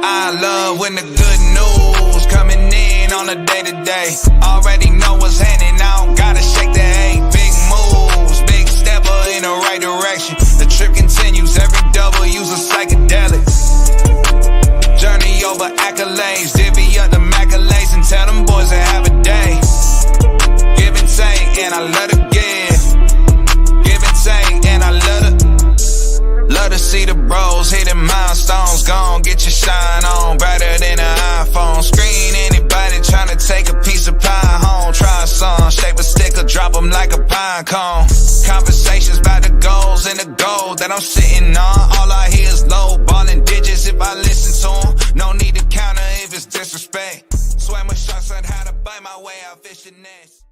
I love when the good news coming in on a day-to-day. Already know what's happening, I don't gotta shake the hay. Big moves, big stepper in the right direction. The trip continues, every W's a psychedelic. Journey over accolades, divvy up the accolades and tell them boys to have a day. Give and take, and I love to give. Give and take, and I love to see the bros hitting milestones. Gon' get your shine on, brighter than an iPhone screen. Anybody tryna take a piece of pie home, try some, shape a sticker, drop them like a pine cone. Conversations about the goals and the gold that I'm sitting on. All I hear is low ballin' digits if I listen to them. No need to counter if it's disrespect. Swam with sharks on how to bite my way out fishing nets.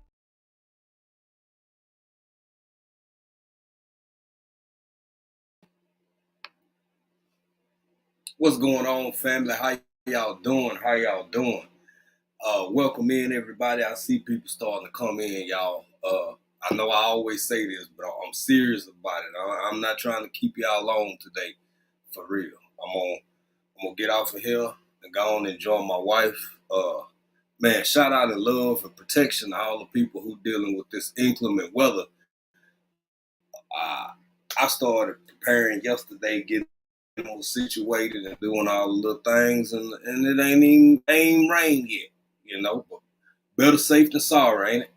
What's going on, family? How y'all doing? Welcome in, everybody. I see people starting to come in, y'all. I know I always say this, but I'm serious about it. I'm not trying to keep y'all long today, for real. I'm gonna get off of here and go on and enjoy my wife. Man, shout out and love and protection to all the people who dealing with this inclement weather. I started preparing yesterday, getting situated and doing all the little things, and it ain't rain yet, but better safe than sorry, ain't it?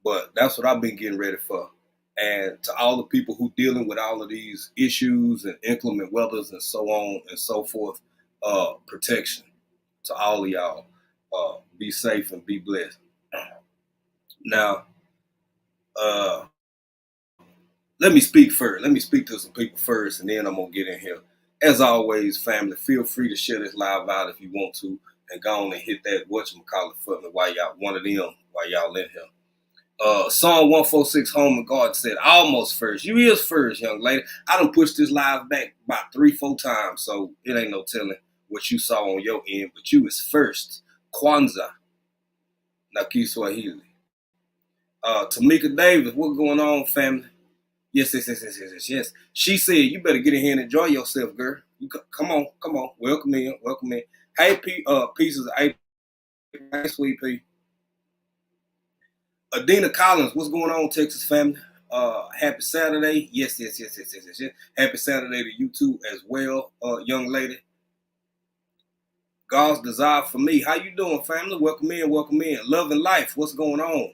But that's what I've been getting ready for. And to all the people who dealing with all of these issues and inclement weathers and so on and so forth, protection to all of y'all. Be safe and be blessed. Now, let me speak first. Let me speak to some people first, and then I'm gonna get in here. As always, family, feel free to share this live out if you want to, and go on and hit that whatchamacallit for me while y'all in here. Psalm 146 Home and Garden said, almost first. You is first, young lady. I done pushed this live back about 3-4 times, so it ain't no telling what you saw on your end, but you is first. Kwanzaa. Nakiswahili. Tamika Davis, what's going on, family? Yes. She said, you better get in here and enjoy yourself, girl. Come on. Welcome in. Hey, pieces of April. Hey, sweet pea. Adina Collins, what's going on, Texas family? Happy Saturday. Yes. Happy Saturday to you too as well, young lady. God's desire for me. How you doing, family? Welcome in. Love and life. What's going on?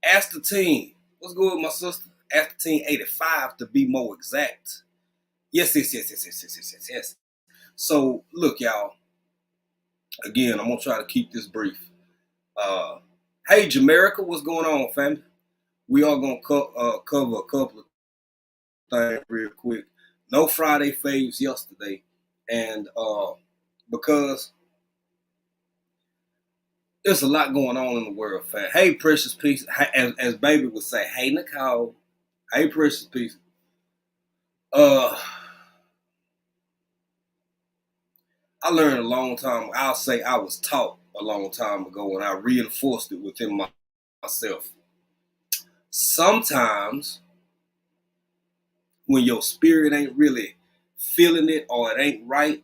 Ask the team. What's good with my sister? Ask the team 85 to be more exact. Yes. So, look, y'all. Again, I'm going to try to keep this brief. Hey, Jamaica, what's going on, family? We are going to cover a couple of things real quick. No Friday faves yesterday. And because there's a lot going on in the world, fam. Hey, precious piece. As baby would say, hey, Nicole. Hey, precious piece. I learned a long time. I'll say I was taught a long time ago, and I reinforced it within myself. Sometimes, when your spirit ain't really feeling it or it ain't right,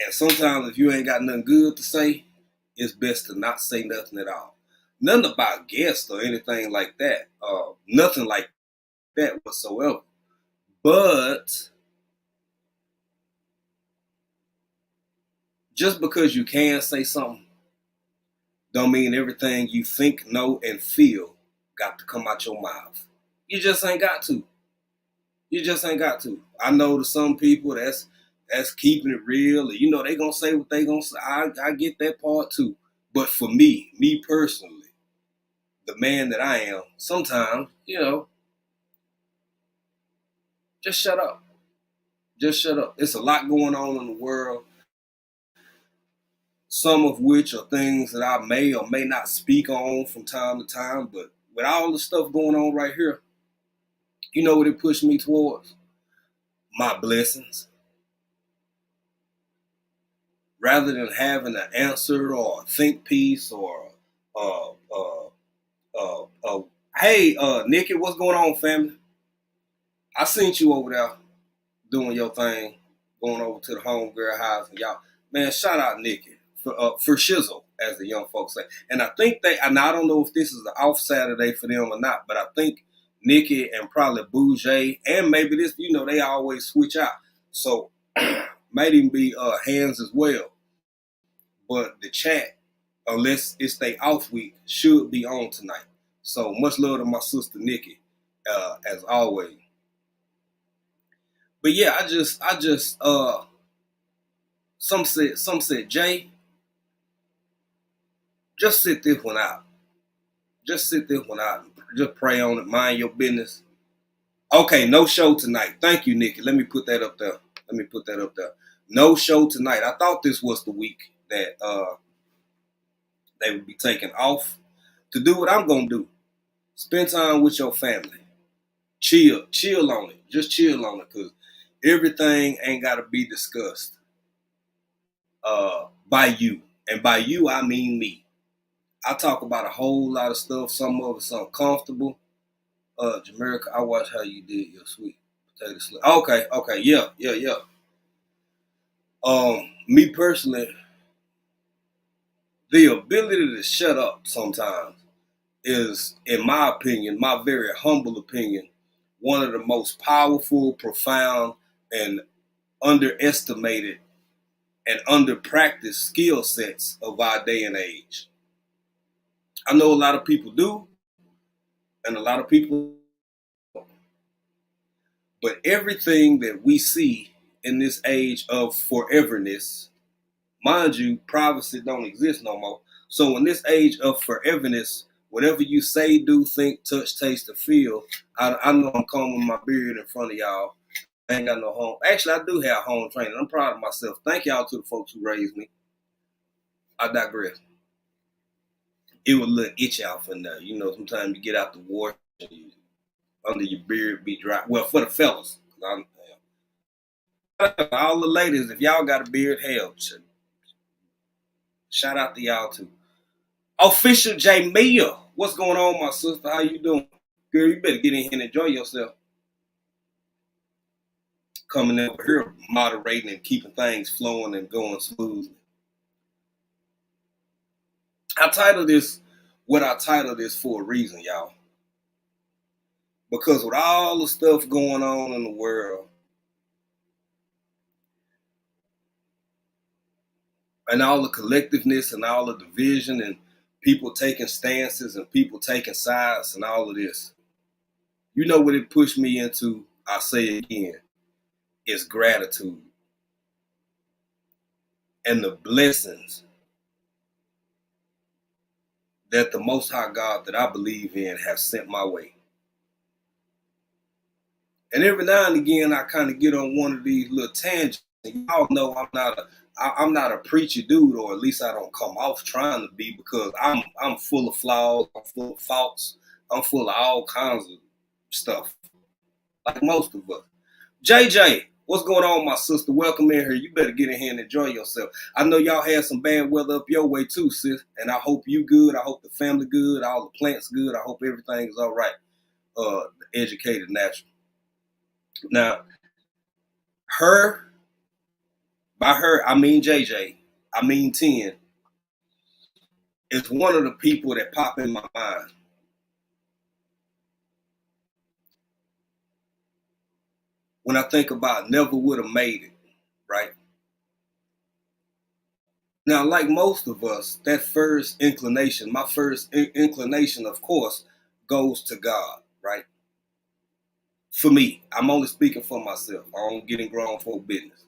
and sometimes if you ain't got nothing good to say, it's best to not say nothing at all. Nothing about guests or anything like that. Nothing like that whatsoever. But just because you can say something don't mean everything you think, know, and feel got to come out your mouth. You just ain't got to. I know to some people that's keeping it real. They gonna say what they gonna say. I get that part too. But for me personally, the man that I am, sometimes, just shut up. It's a lot going on in the world. Some of which are things that I may or may not speak on from time to time. But with all the stuff going on right here, you know what it pushed me towards? My blessings. Rather than having an answer or a think piece or hey, Nikki, what's going on, family? I seen you over there doing your thing, going over to the homegirl house, and y'all, man, shout out Nikki for shizzle, as the young folks say. And I think and I don't know if this is an off Saturday for them or not, but I think Nikki and probably Bougie, and maybe this, they always switch out. So might even be Hands as well. But the chat, unless it's their off week, should be on tonight. So much love to my sister Nikki, as always. But yeah, I just some said, Jay, just sit this one out. Just sit this one out. Just pray on it. Mind your business. Okay, no show tonight. Thank you, Nikki. Let me put that up there. No show tonight. I thought this was the week that they would be taking off to do what I'm going to do. Spend time with your family. Chill on it. Just chill on it, because everything ain't got to be discussed by you. And by you, I mean me. I talk about a whole lot of stuff. Some of it's uncomfortable. Jamaica, I watched how you did your sweet potato slip. Okay, yeah. Me personally, the ability to shut up sometimes is, in my opinion, my very humble opinion, one of the most powerful, profound, and underestimated and underpracticed skill sets of our day and age. I know a lot of people do, and a lot of people don't. But everything that we see in this age of foreverness, mind you, privacy don't exist no more. So in this age of foreverness, whatever you say, do, think, touch, taste, or feel, I know I'm combing my beard in front of y'all. I ain't got no home. Actually, I do have home training. I'm proud of myself. Thank y'all to the folks who raised me. I digress. It would look itchy out from there. Sometimes you get out the wash under your beard be dry. Well, for the fellas. All the ladies, if y'all got a beard, hell, shout out to y'all too. Official J Mia, what's going on, my sister? How you doing? Girl, you better get in here and enjoy yourself. Coming over here, moderating and keeping things flowing and going smoothly. I titled this what I titled this for a reason, y'all. Because with all the stuff going on in the world, and all the collectiveness and all the division and people taking stances and people taking sides and all of this, you know what it pushed me into, I say again, is gratitude. And the blessings that the Most High God that I believe in have sent my way. And every now and again, I kind of get on one of these little tangents. And y'all know I'm not a preachy dude, or at least I don't come off trying to be, because I'm full of flaws, I'm full of faults, I'm full of all kinds of stuff, like most of us. JJ, what's going on, my sister? Welcome in here. You better get in here and enjoy yourself. I know y'all had some bad weather up your way too, sis, and I hope you good. I hope the family good, all the plants good. I hope everything is all right. The educated natural. Now, by her, I mean JJ, I mean 10, is one of the people that pop in my mind. When I think about never would have made it, right? Now, like most of us, that first inclination, my first inclination, of course, goes to God, right? For me, I'm only speaking for myself. I don't get in grown folk business.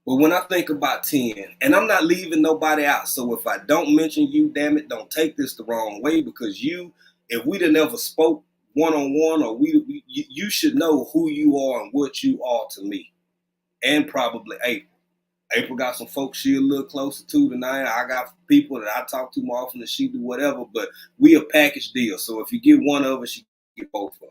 But when I think about 10, and I'm not leaving nobody out, so if I don't mention you, damn it, don't take this the wrong way, because if we'd have never spoke one-on-one, or you should know who you are and what you are to me, and probably April. April got some folks she a little closer to than I am. I got people that I talk to more often than she do, whatever, but we a package deal. So if you get one of us, you get both of them.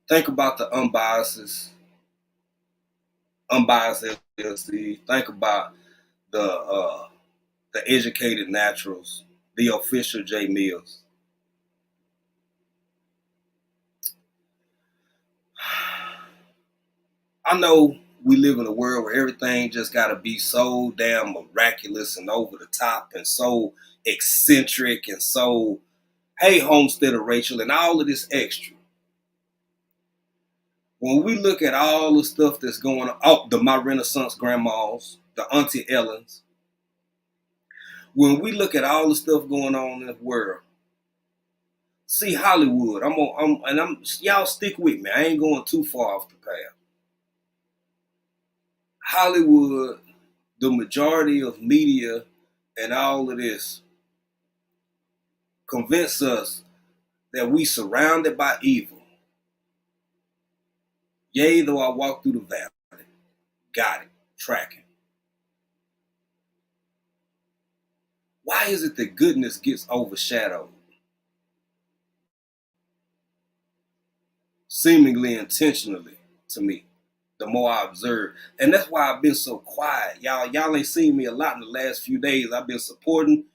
Think about the unbiased LLC. Think about the educated naturals, the official J Mills. I know we live in a world where everything just got to be so damn miraculous and over the top and so eccentric and so, hey, Homesteader Rachel, and all of this extra. When we look at all the stuff that's going on, oh, my Renaissance grandmas, the Auntie Ellens, when we look at all the stuff going on in the world, see Hollywood. Y'all stick with me. I ain't going too far off the path. Hollywood, the majority of media and all of this convince us that we surrounded by evil. Yea, though I walk through the valley. Got it. Tracking. Why is it that goodness gets overshadowed? Seemingly intentionally to me, the more I observe. And that's why I've been so quiet. Y'all ain't seen me a lot in the last few days. I've been supporting,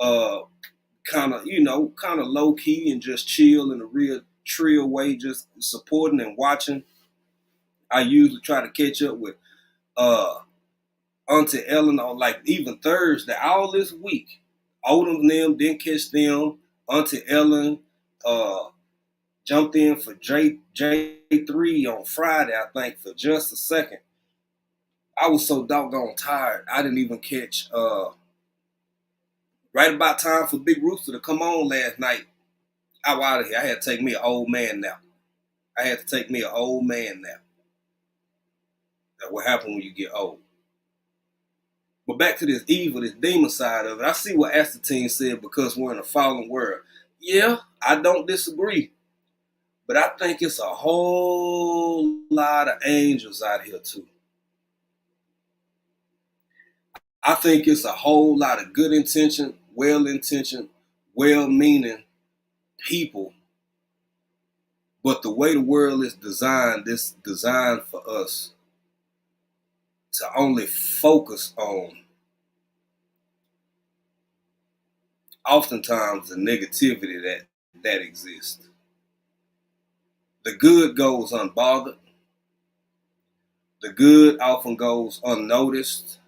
kind of low key and just chill in a real trill way, just supporting and watching. I usually try to catch up with Auntie Ellen on like even Thursday, all this week. Odom and them didn't catch them. Auntie Ellen jumped in for J3 on Friday, I think, for just a second. I was so doggone tired. I didn't even catch right about time for Big Rooster to come on last night. I was out of here. I had to take me an old man nap. That's what happens when you get old. But back to this evil, this demon side of it. I see what Astatine said, because we're in a fallen world. Yeah, I don't disagree. But I think it's a whole lot of angels out here too. I think it's a whole lot of good-intentioned, well-intentioned, well-meaning people. But the way the world is designed, it's designed for us to only focus on oftentimes the negativity that exists. The good goes unbothered. The good often goes unnoticed.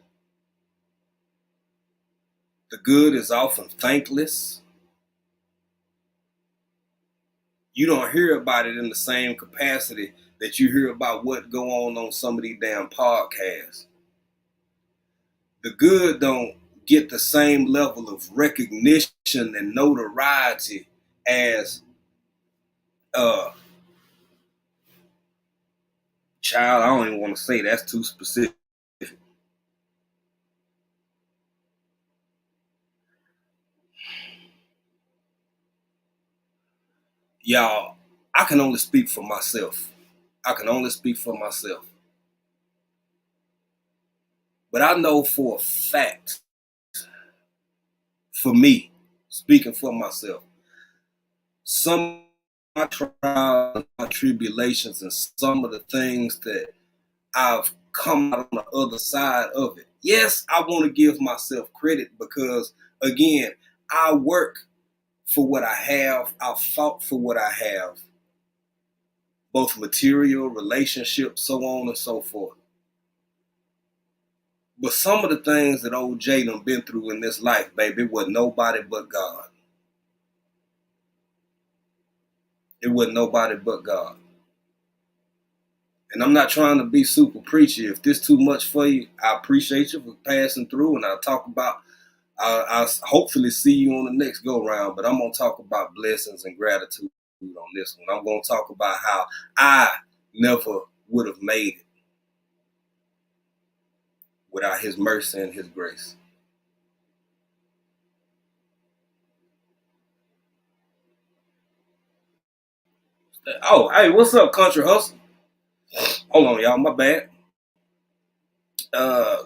The good is often thankless. You don't hear about it in the same capacity that you hear about what go on some of these damn podcasts. The good don't get the same level of recognition and notoriety as child, I don't even want to say that's too specific. Y'all, I can only speak for myself. But I know for a fact, for me, speaking for myself, some of my trials, my tribulations, and some of the things that I've come out on the other side of it. Yes, I want to give myself credit because, again, I work for what I have. I fought for what I have, both material, relationships, so on and so forth. But some of the things that old Jay done been through in this life, baby, it wasn't nobody but God. It wasn't nobody but God. And I'm not trying to be super preachy. If this too much for you, I appreciate you for passing through, and I'll hopefully see you on the next go round, but I'm going to talk about blessings and gratitude on this one. I'm going to talk about how I never would have made it without his mercy and his grace. Oh, hey, what's up, Country Hustle? Hold on, y'all, my bad.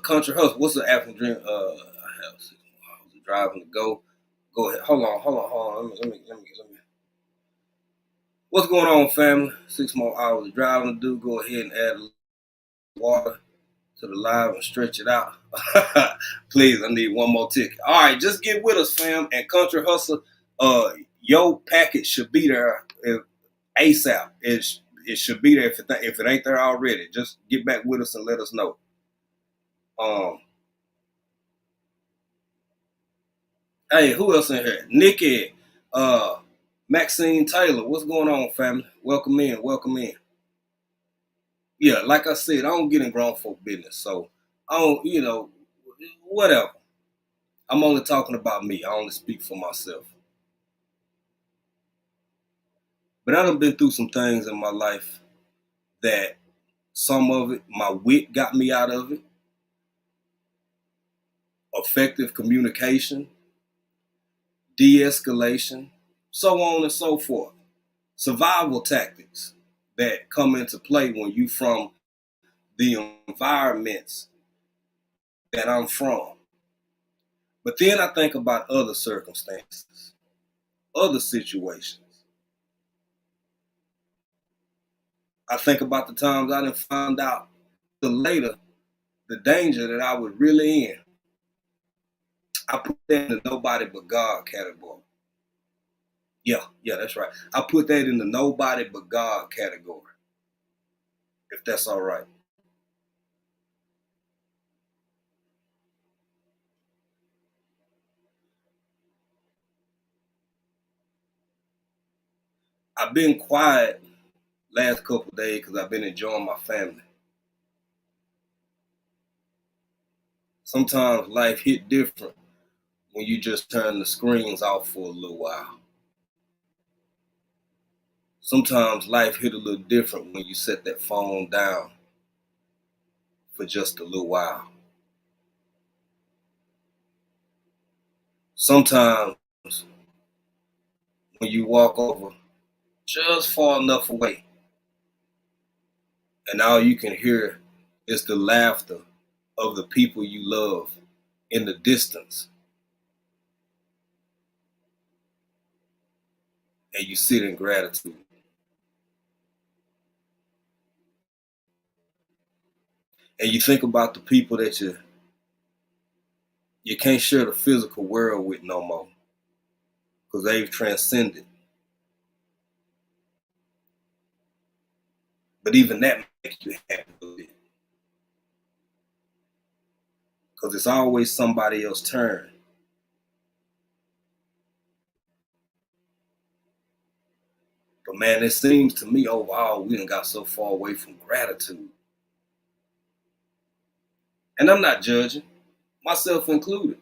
Country Hustle, what's the African dream? I have 6 more hours of driving to go. Go ahead. Hold on. Let me. What's going on, family? 6 more hours of driving to do. Go ahead and add a little water to the live and stretch it out. Please, I need one more ticket. All right, just get with us, fam. And Country Hustle, your package should be there ASAP. It should be there. If it ain't there already, just get back with us and let us know. Hey, who else in here? Nikki, Maxine Taylor. What's going on, family? Welcome in. Welcome in. Yeah, like I said, I don't get in grown folk business, so I don't, whatever. I'm only talking about me. I only speak for myself. But I done been through some things in my life that some of it, my wit got me out of it. Effective communication, de-escalation, so on and so forth. Survival tactics that come into play when you from the environments that I'm from. But then I think about other circumstances, other situations. I think about the times I didn't find out later the danger that I was really in. I put that in the nobody but God category. Yeah, that's right. I put that in the nobody but God category, if that's all right. I've been quiet last couple of days because I've been enjoying my family. Sometimes life hit different when you just turn the screens off for a little while. Sometimes life hit a little different when you set that phone down for just a little while. Sometimes when you walk over just far enough away and all you can hear is the laughter of the people you love in the distance, and you sit in gratitude. And you think about the people that you can't share the physical world with no more because they've transcended. But even that makes you happy a little bit because it's always somebody else's turn. But man, it seems to me overall we done got so far away from gratitude. And I'm not judging, myself included.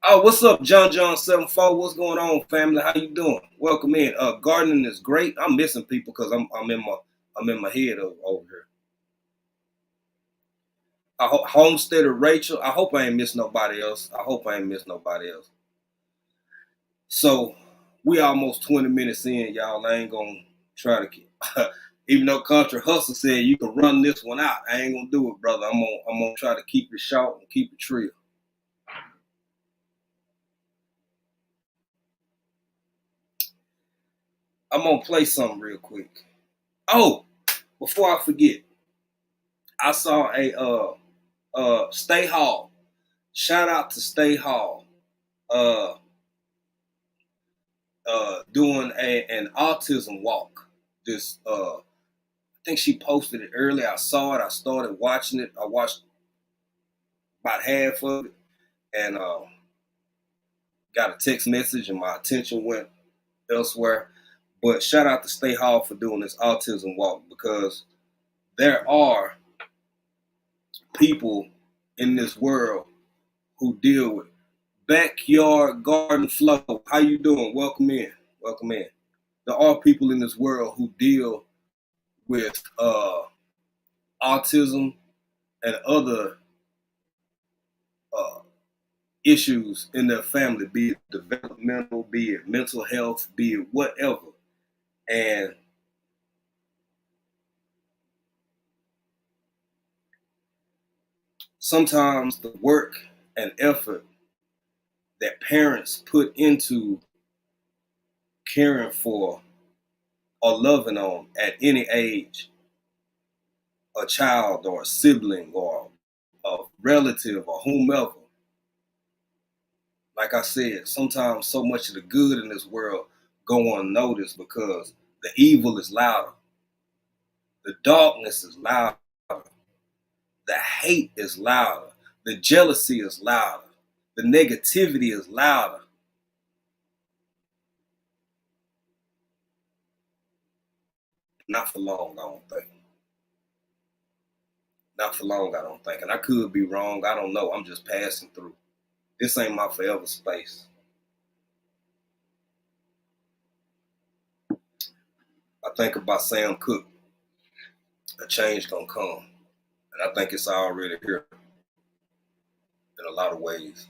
Oh, what's up, John 74? What's going on, family? How you doing? Welcome in. Gardening is great. I'm missing people because I'm in my head over here. Homesteader Rachel. I hope I ain't miss nobody else. So we almost 20 minutes in, y'all. I ain't gonna try to keep. Even though Country Hustle said you can run this one out, I ain't gonna do it, brother. I'm gonna try to keep it short and keep it real. I'm gonna play something real quick. Oh, before I forget, I saw a Stay Hall. Shout out to Stay Hall. Doing an autism walk. I think she posted it early. I saw it. I started watching it. I watched about half of it, and got a text message, and my attention went elsewhere. But shout out to Stay Hall for doing this autism walk because there are people in this world who deal with backyard garden flow. How you doing? Welcome in. There are people in this world who deal with autism and other issues in their family, be it developmental, be it mental health, be it whatever. And sometimes the work and effort that parents put into caring for or loving on at any age, a child or a sibling or a relative or whomever, like I said, sometimes so much of the good in this world go unnoticed because The evil is louder. The darkness is louder. The hate is louder. The jealousy is louder. The negativity is louder. Not for long, I don't think. Not for long, I don't think. And I could be wrong. I don't know. I'm just passing through. This ain't my forever space. I think about Sam Cooke. A change gonna come. And I think it's already here in a lot of ways.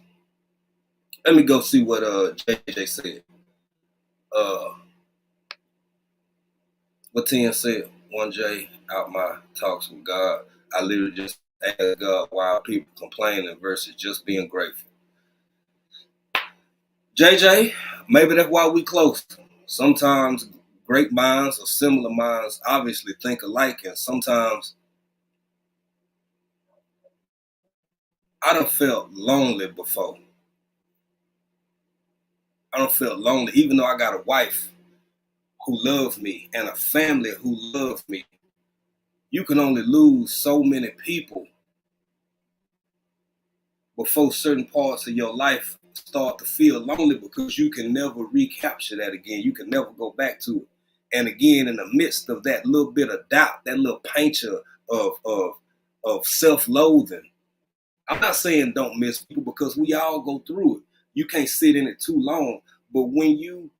Let me go see what JJ said. What Tim said, 1J, out my talks with God, I literally just asked God why are people complaining versus just being grateful. JJ, maybe that's why we close. Sometimes great minds or similar minds obviously think alike, and sometimes I done felt lonely before. I done felt lonely, even though I got a wife who loved me and a family who loved me. You can only lose so many people before certain parts of your life start to feel lonely, because you can never recapture that again. You can never go back to it. And again, in the midst of that little bit of doubt, that little painter of self-loathing, I'm not saying don't miss people, because we all go through it. You can't sit in it too long. But when you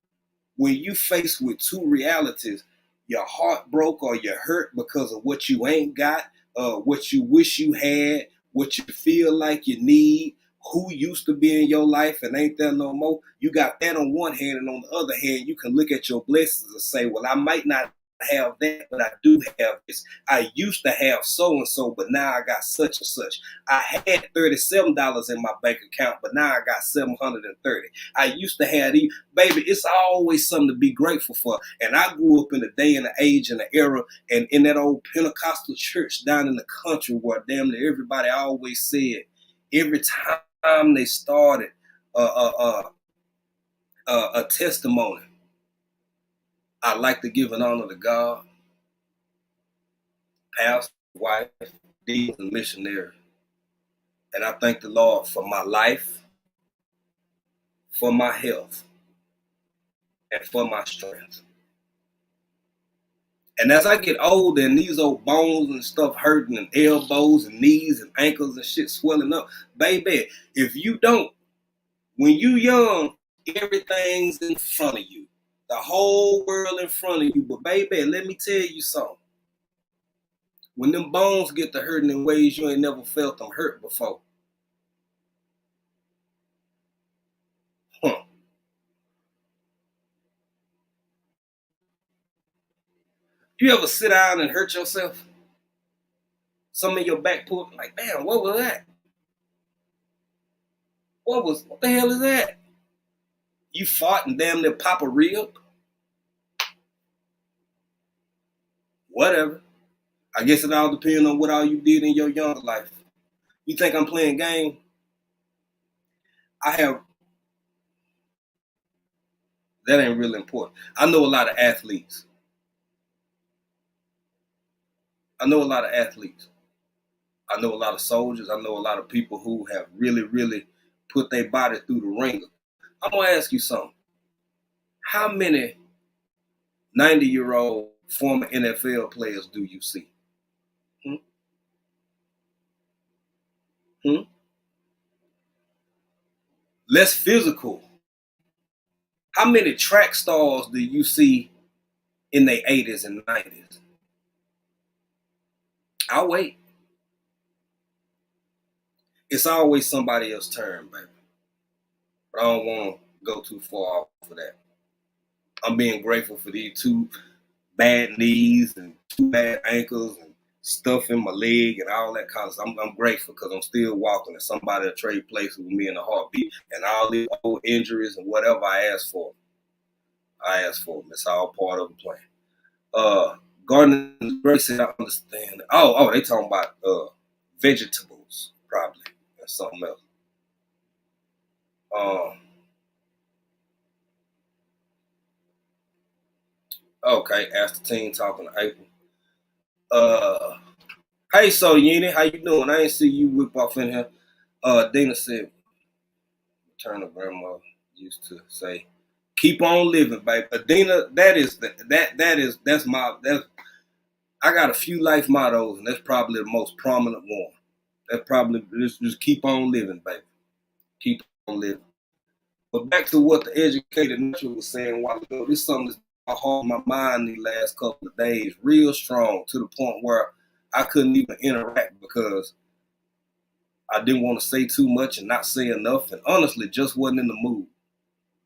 faced with two realities, your heart broke or you're hurt because of what you ain't got, what you wish you had, what you feel like you need, who used to be in your life and ain't there no more. You got that on one hand, and on the other hand, you can look at your blessings and say, well, I might not have that, but I do have this. I used to have so and so, but now I got such and such. I had $37 in my bank account, but now I got 730. I used to have these. Baby, it's always something to be grateful for. And I grew up in a day and an age and an era, and in that old Pentecostal church down in the country where damn near everybody always said, every time they started a testimony, I like to give an honor to God, pastor, wife, deacons, and missionary. And I thank the Lord for my life, for my health, and for my strength. And as I get older and these old bones and stuff hurting, and elbows and knees and ankles and shit swelling up, baby, if you don't, when you young, everything's in front of you. The whole world in front of you. But baby, let me tell you something. When them bones get to hurting in ways you ain't never felt them hurt before. You ever sit down and hurt yourself? Some of your back pull, like, damn, what was that? What the hell is that? You fought and damn near pop a rib? Whatever. I guess it all depends on what all you did in your younger life. You think I'm playing game? That ain't really important. I know a lot of athletes. I know a lot of soldiers. I know a lot of people who have really, really put their body through the ringer. I'm going to ask you something. How many 90-year-old former NFL players do you see? Less physical. How many track stars do you see in their 80s and 90s? I'll wait. It's always somebody else's turn, baby. But I don't want to go too far off of that. I'm being grateful for these two bad knees and two bad ankles and stuff in my leg and all that kind of stuff. I'm grateful because I'm still walking, and somebody will trade places with me in a heartbeat, and all these old injuries and whatever I asked for. It's all part of the plan. Garden Grace said, I understand. Oh, they talking about vegetables, probably, or something else. Okay, ask the team talking to April. Hey, so Yeni, how you doing? I ain't see you whip off in here. Dina said, maternal grandma used to say, "Keep on living, baby." Dina, that's I got a few life mottos, and that's probably the most prominent one. That's probably just keep on living, baby. Keep on living. But back to what the educated natural was saying a while ago, this is something that's hard my mind these last couple of days, real strong, to the point where I couldn't even interact because I didn't want to say too much and not say enough, and honestly, just wasn't in the mood.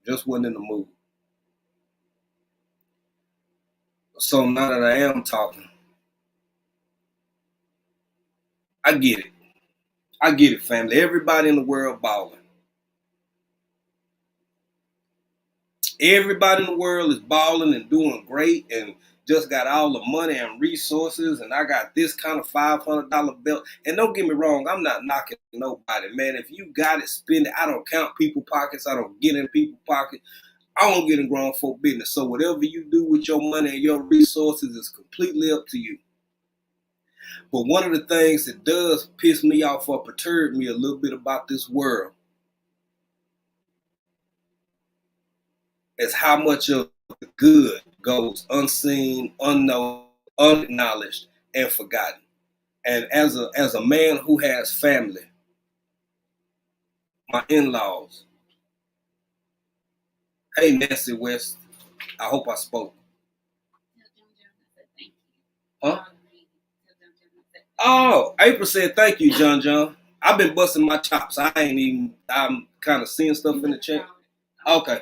Just wasn't in the mood. So now that I am talking, I get it. I get it, family. Everybody in the world balling. Everybody in the world is balling and doing great and just got all the money and resources, and I got this kind of $500 belt. And don't get me wrong, I'm not knocking nobody, man. If you got it, spend it. I don't count people's pockets. I don't get in people's pockets. I don't get in grown folk business. So whatever you do with your money and your resources is completely up to you. But one of the things that does piss me off or perturb me a little bit about this world is how much of the good goes unseen, unknown, unacknowledged, and forgotten. And as a man who has family, my in-laws, hey Nancy West, I hope I spoke. Huh? Oh, April said thank you, John. I've been busting my chops. I'm kind of seeing stuff in the chat. Okay.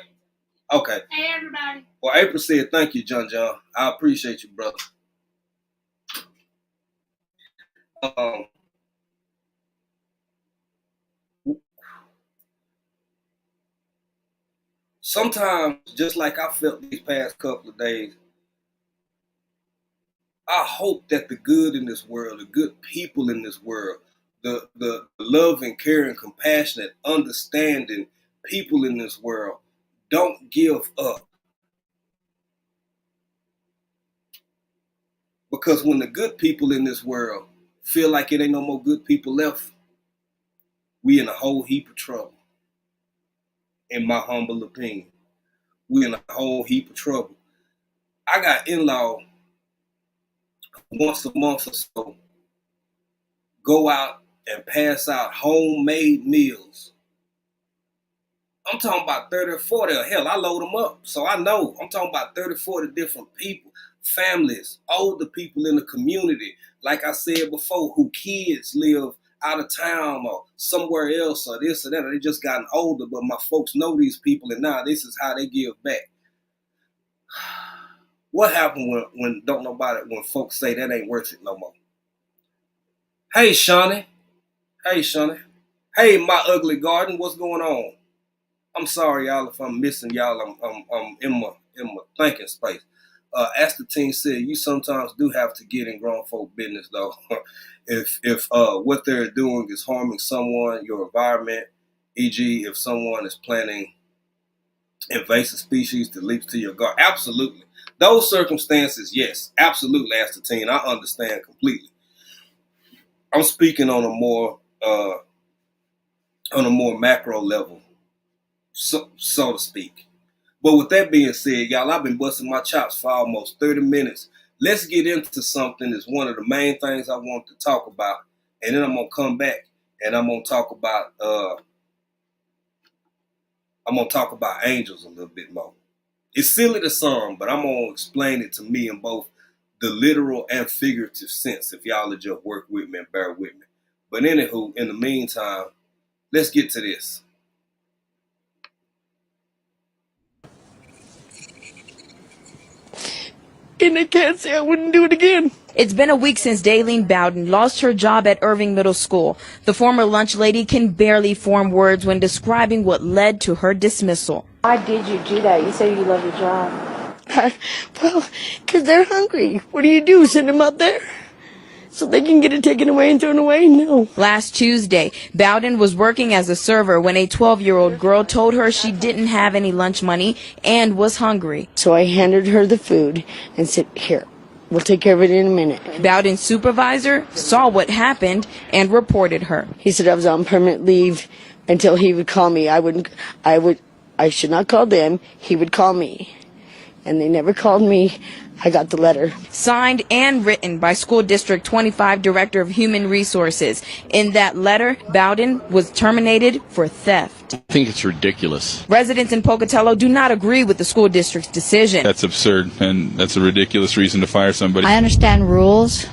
Hey, everybody. Well, April said thank you, John. I appreciate you, brother. Sometimes, just like I felt these past couple of days, I hope that the good in this world, the good people in this world, the love and care and compassionate, understanding people in this world don't give up. Because when the good people in this world feel like it ain't no more good people left, we in a whole heap of trouble. In my humble opinion, we in a whole heap of trouble. I got in-law once a month or so go out and pass out homemade meals. I'm talking about 30 or 40. Hell, I load them up. So I know. I'm talking about 30, 40 different people, families, older people in the community, like I said before, who kids live out of town or somewhere else or this or that. Or they just gotten older, but my folks know these people, and now this is how they give back. What happened when folks say that ain't worth it no more? Hey, Shawnee. Hey, my ugly garden. What's going on? I'm sorry, y'all, if I'm missing y'all. I'm in my thinking space. As the team said, you sometimes do have to get in grown folk business, though. if what they're doing is harming someone, your environment, e.g., if someone is planting invasive species that leads to your garden, absolutely. Those circumstances, yes, absolutely. As the team, I understand completely. I'm speaking on a more macro level, so to speak. But with that being said, y'all, I've been busting my chops for almost 30 minutes. Let's get into something that's one of the main things I want to talk about. And then I'm going to come back and I'm going to talk about angels a little bit more. It's silly to some, but I'm going to explain it to me in both the literal and figurative sense, if y'all will just work with me and bear with me. But anywho, in the meantime, let's get to this. And I can't say I wouldn't do it again. It's been a week since Daylene Bowden lost her job at Irving Middle School. The former lunch lady can barely form words when describing what led to her dismissal. Why did you do that? You said you love your job. Well, because they're hungry. What do? Send them out there? so they can get it taken away and thrown away? No. Last Tuesday, Bowden was working as a server when a 12-year-old girl told her she didn't have any lunch money and was hungry. So I handed her the food and said, here, we'll take care of it in a minute. Bowden's supervisor saw what happened and reported her. He said I was on permanent leave until he would call me. I should not call them. He would call me. And they never called me. I got the letter. Signed and written by School District 25 Director of Human Resources. In that letter, Bowden was terminated for theft. I think it's ridiculous. Residents in Pocatello do not agree with the school district's decision. That's absurd, and that's a ridiculous reason to fire somebody. I understand rules,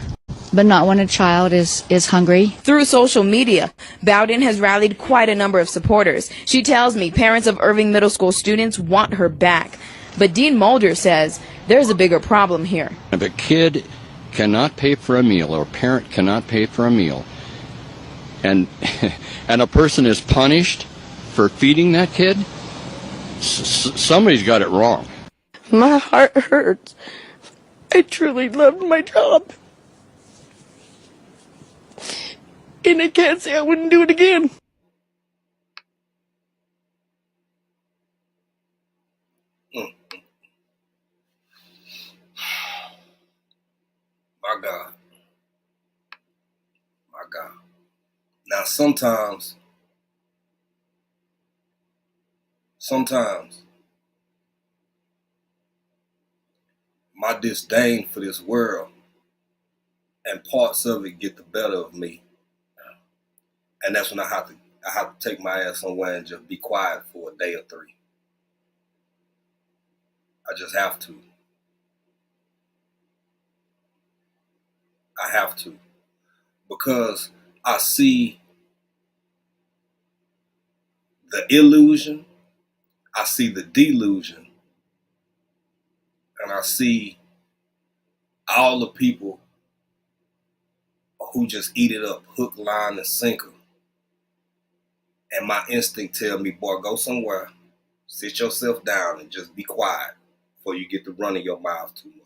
but not when a child is hungry. Through social media, Bowden has rallied quite a number of supporters. She tells me parents of Irving Middle School students want her back. But Dean Mulder says there's a bigger problem here. If a kid cannot pay for a meal or a parent cannot pay for a meal and a person is punished for feeding that kid, somebody's got it wrong. My heart hurts. I truly loved my job. And I can't say I wouldn't do it again. My God. My God. Now, sometimes my disdain for this world and parts of it get the better of me. And that's when I have to take my ass somewhere and just be quiet for a day or three. I just have to. I have to. Because I see the illusion, I see the delusion, and I see all the people who just eat it up, hook, line, and sinker. And my instinct tell me, boy, go somewhere, sit yourself down, and just be quiet before you get to running your mouth too much.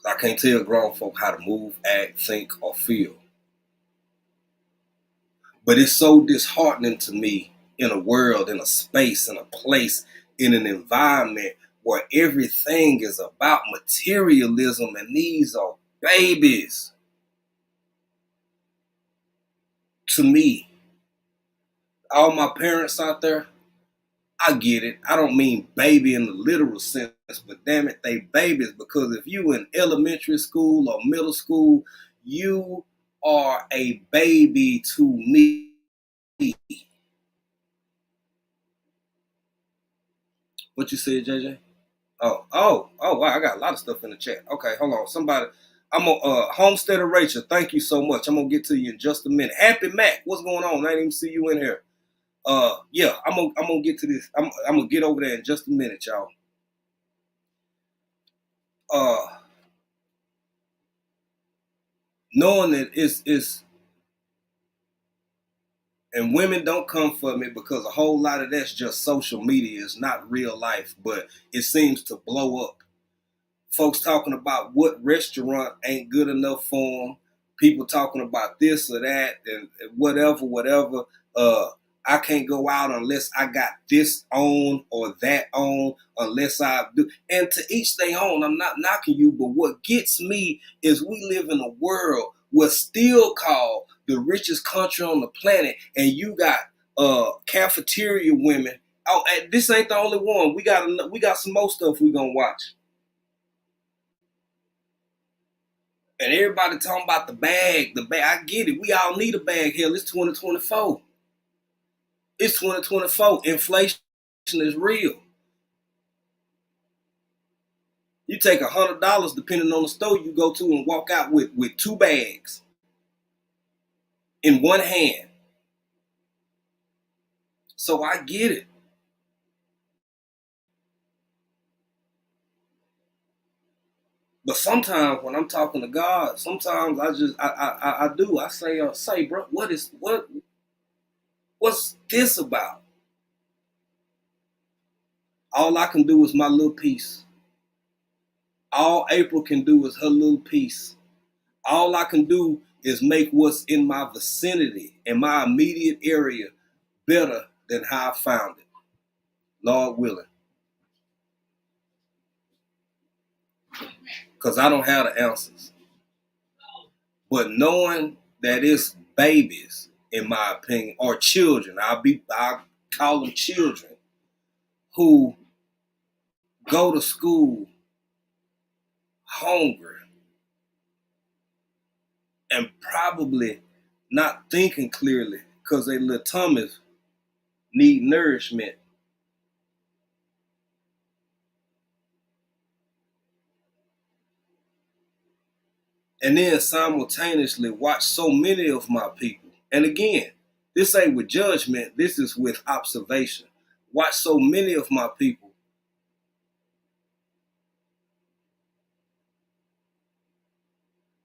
I can't tell grown folk how to move, act, think, or feel. But it's so disheartening to me in a world, in a space, in a place, in an environment where everything is about materialism, and these are babies. To me, all my parents out there, I get it. I don't mean baby in the literal sense, but damn it, they babies. Because if you in elementary school or middle school, you are a baby to me. What you said, JJ? Oh, wow, I got a lot of stuff in the chat. Okay, hold on. Somebody, I'm gonna Homesteader Rachel, thank you so much. I'm gonna get to you in just a minute. Happy Mac, what's going on? I didn't even see you in here. Yeah, I'm gonna get to this. I'm gonna get over there in just a minute, y'all. Knowing that it's and women don't come for me because a whole lot of that's just social media. It's not real life, but it seems to blow up. Folks talking about what restaurant ain't good enough for them. People talking about this or that and whatever. I can't go out unless I got this on or that on, unless I do. And to each their own, I'm not knocking you, but what gets me is we live in a world what's still called the richest country on the planet, and you got cafeteria women. Oh, and this ain't the only one. We got some more stuff we gonna watch. And everybody talking about the bag. I get it. We all need a bag. Hell, it's 2024. It's 2024. Inflation is real. You take $100, depending on the store you go to, and walk out with 2 bags in one hand. So I get it. But sometimes when I'm talking to God, sometimes I do. I say, bro, what's this about? All I can do is my little piece. All April can do is her little piece. All I can do is make what's in my vicinity, in my immediate area, better than how I found it. Lord willing. Because I don't have the answers. But knowing that it's babies, in my opinion, or children, I call them children, who go to school hungry and probably not thinking clearly because their little tummies need nourishment. And then simultaneously watch so many of my people. And again, this ain't with judgment, this is with observation. Watch so many of my people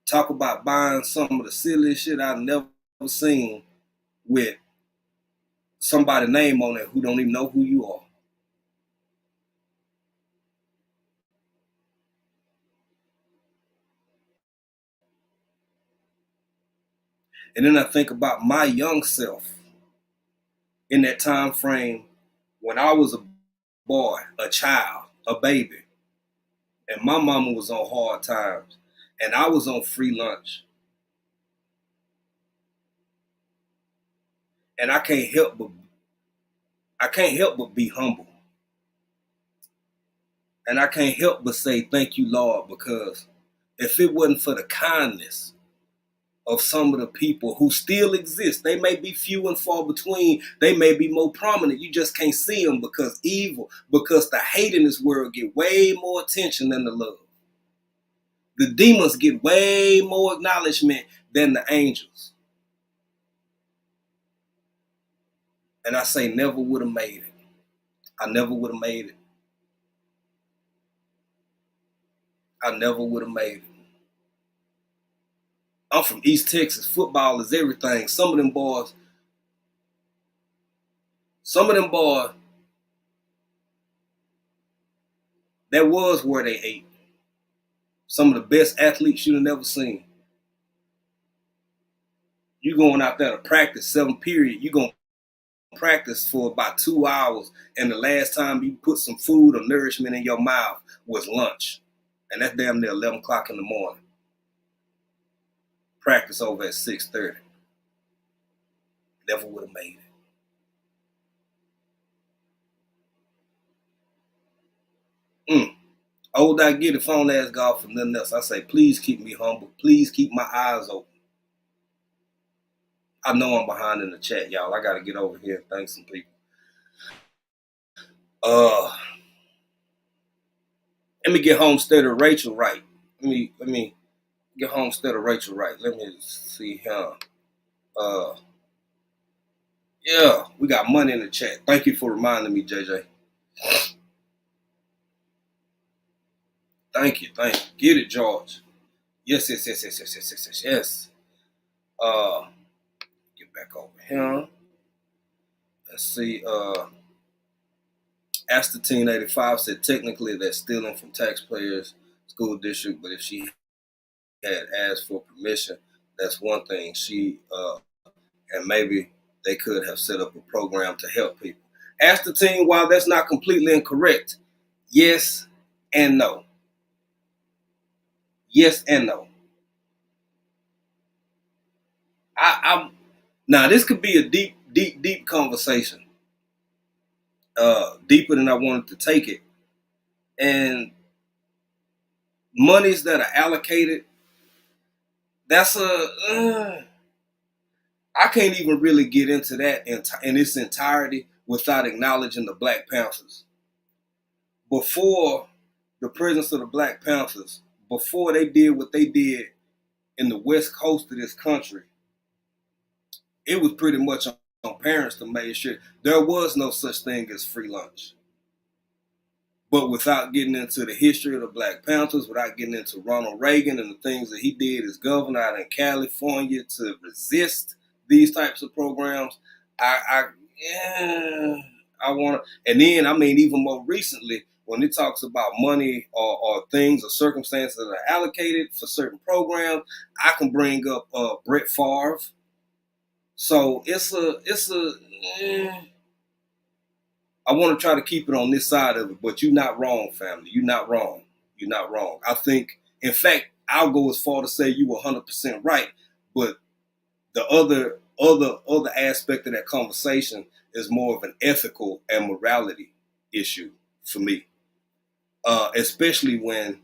talk about buying some of the silliest shit I've never seen with somebody's name on it who don't even know who you are. And then I think about my young self in that time frame when I was a boy, a child, a baby, and my mama was on hard times, and I was on free lunch. And I can't help but be humble. And I can't help but say thank you, Lord, because if it wasn't for the kindness of some of the people who still exist, they may be few and far between, they may be more prominent, you just can't see them because the hate in this world get way more attention than the love. The demons get way more acknowledgement than the angels. And I say never would have made it. I never would have made it. I never would have made it. I'm from East Texas. Football is everything. Some of them boys, that was where they ate. Some of the best athletes you've never seen. You going out there to practice 7 period, you're going to practice for about 2 hours, and the last time you put some food or nourishment in your mouth was lunch. And that's damn near 11 o'clock in the morning. Practice over at 6:30. Never would have made it. Older I get, if I don't ask God for nothing else, I say, please keep me humble. Please keep my eyes open. I know I'm behind in the chat, y'all. I got to get over here and thank some people. Let me get Homesteader Rachel right. Let me get Homesteader Rachel right. Let me see here. Yeah, we got money in the chat. Thank you for reminding me, JJ. Thank you. Get it, George. Yes. Get back over here. Let's see. Astatine85 said technically that's stealing from taxpayers' school district, but if she had asked for permission, that's one thing. And maybe they could have set up a program to help people. Astatine, while that's not completely incorrect, yes and no. Yes and no. Now this could be a deep conversation. Deeper than I wanted to take it. And monies that are allocated, I can't even really get into that in its entirety without acknowledging the Black Panthers. Before the presence of the Black Panthers, before they did what they did in the West Coast of this country, it was pretty much on parents to make sure there was no such thing as free lunch. But without getting into the history of the Black Panthers, without getting into Ronald Reagan and the things that he did as governor out in California to resist these types of programs, I and then I mean, even more recently, when it talks about money or things or circumstances that are allocated for certain programs, I can bring up Brett Favre. So I want to try to keep it on this side of it, but you're not wrong, family. You're not wrong. You're not wrong. I think, in fact, I'll go as far to say you were 100% right, but the other aspect of that conversation is more of an ethical and morality issue for me, especially when,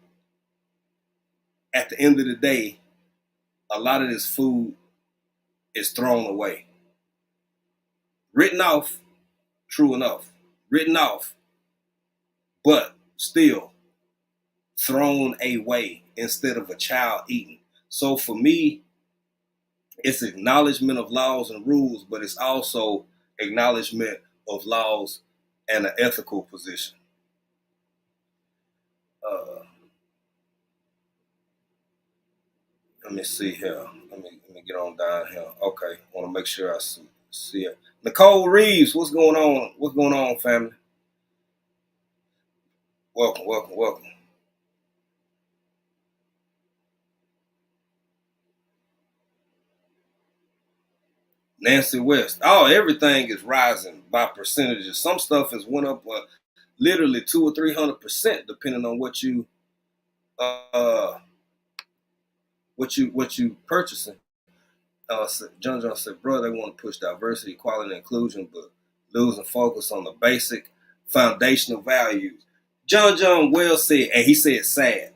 at the end of the day, a lot of this food is thrown away. Written off, true enough. Written off, but still thrown away instead of a child eating. So for me, it's acknowledgement of laws and rules, but it's also acknowledgement of laws and an ethical position. Let me see here. Let me get on down here. Okay, I want to make sure I see it. Nicole Reeves, what's going on? What's going on, family? Welcome. Nancy West. Oh, everything is rising by percentages. Some stuff has went up literally 200 or 300%, depending on what you purchasing. John said, bro, they want to push diversity, equality, and inclusion, but losing focus on the basic foundational values. John well said, and he said sad.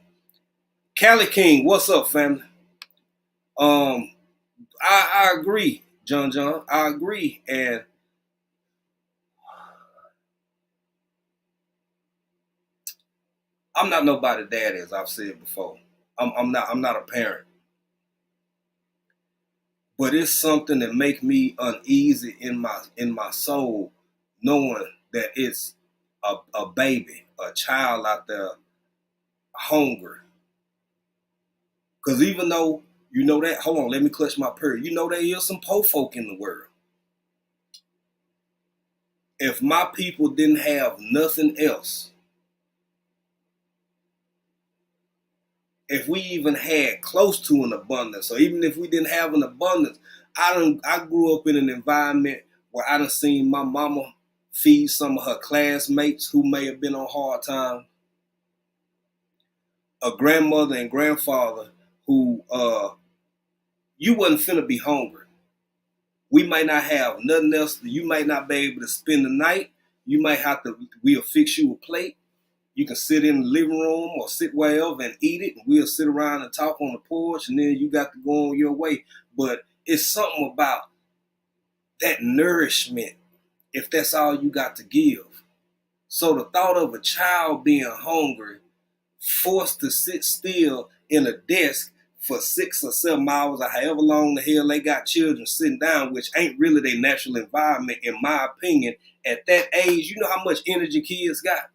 Cali King, what's up, family? I agree, John. I agree, and I'm not nobody's dad, as I've said before. I'm not a parent. But it's something that make me uneasy in my soul, knowing that it's a baby, a child out there hungry. Because even though you know that, hold on, let me clutch my pearl. You know there is some poor folk in the world. If my people didn't have nothing else, if we even had close to an abundance, or even if we didn't have an abundance, I grew up in an environment where I done seen my mama feed some of her classmates who may have been on hard time, a grandmother and grandfather who you wasn't finna be hungry. We might not have nothing else. You might not be able to spend the night. You might have to, we'll fix you a plate. You can sit in the living room or sit wherever and eat it, and we'll sit around and talk on the porch, and then you got to go on your way. But it's something about that nourishment, if that's all you got to give. So the thought of a child being hungry, forced to sit still in a desk for 6 or 7 hours, or however long the hell they got children sitting down, which ain't really their natural environment, in my opinion. At that age, you know how much energy kids got?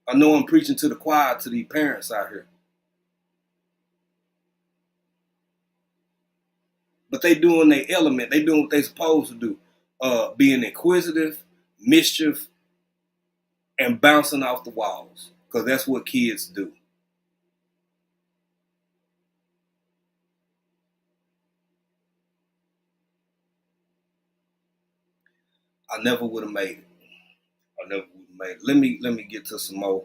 I know I'm preaching to the choir, to the parents out here. But they doing their element. They doing what they supposed to do. Being inquisitive, mischief, and bouncing off the walls. Because that's what kids do. I never would have made it. Let me get to some more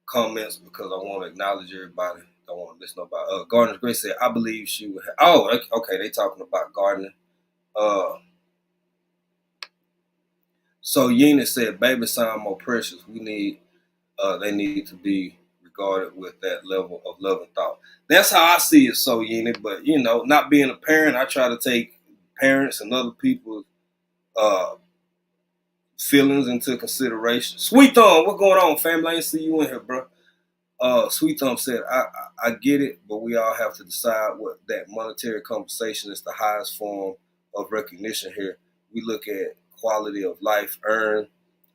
comments, because I want to acknowledge everybody. I want to listen about Gardner's Grace said, I believe she would have. Oh, okay, they talking about Gardner. So Yena said, baby sound more precious. They need to be regarded with that level of love and thought. That's how I see it, so Yena. But you know, not being a parent, I try to take parents and other people's feelings into consideration. Sweet Thumb, what's going on, family? I ain't see you in here, bro. Sweet Thumb said, I get it, but we all have to decide what that monetary compensation is the highest form of recognition here. We look at quality of life earned.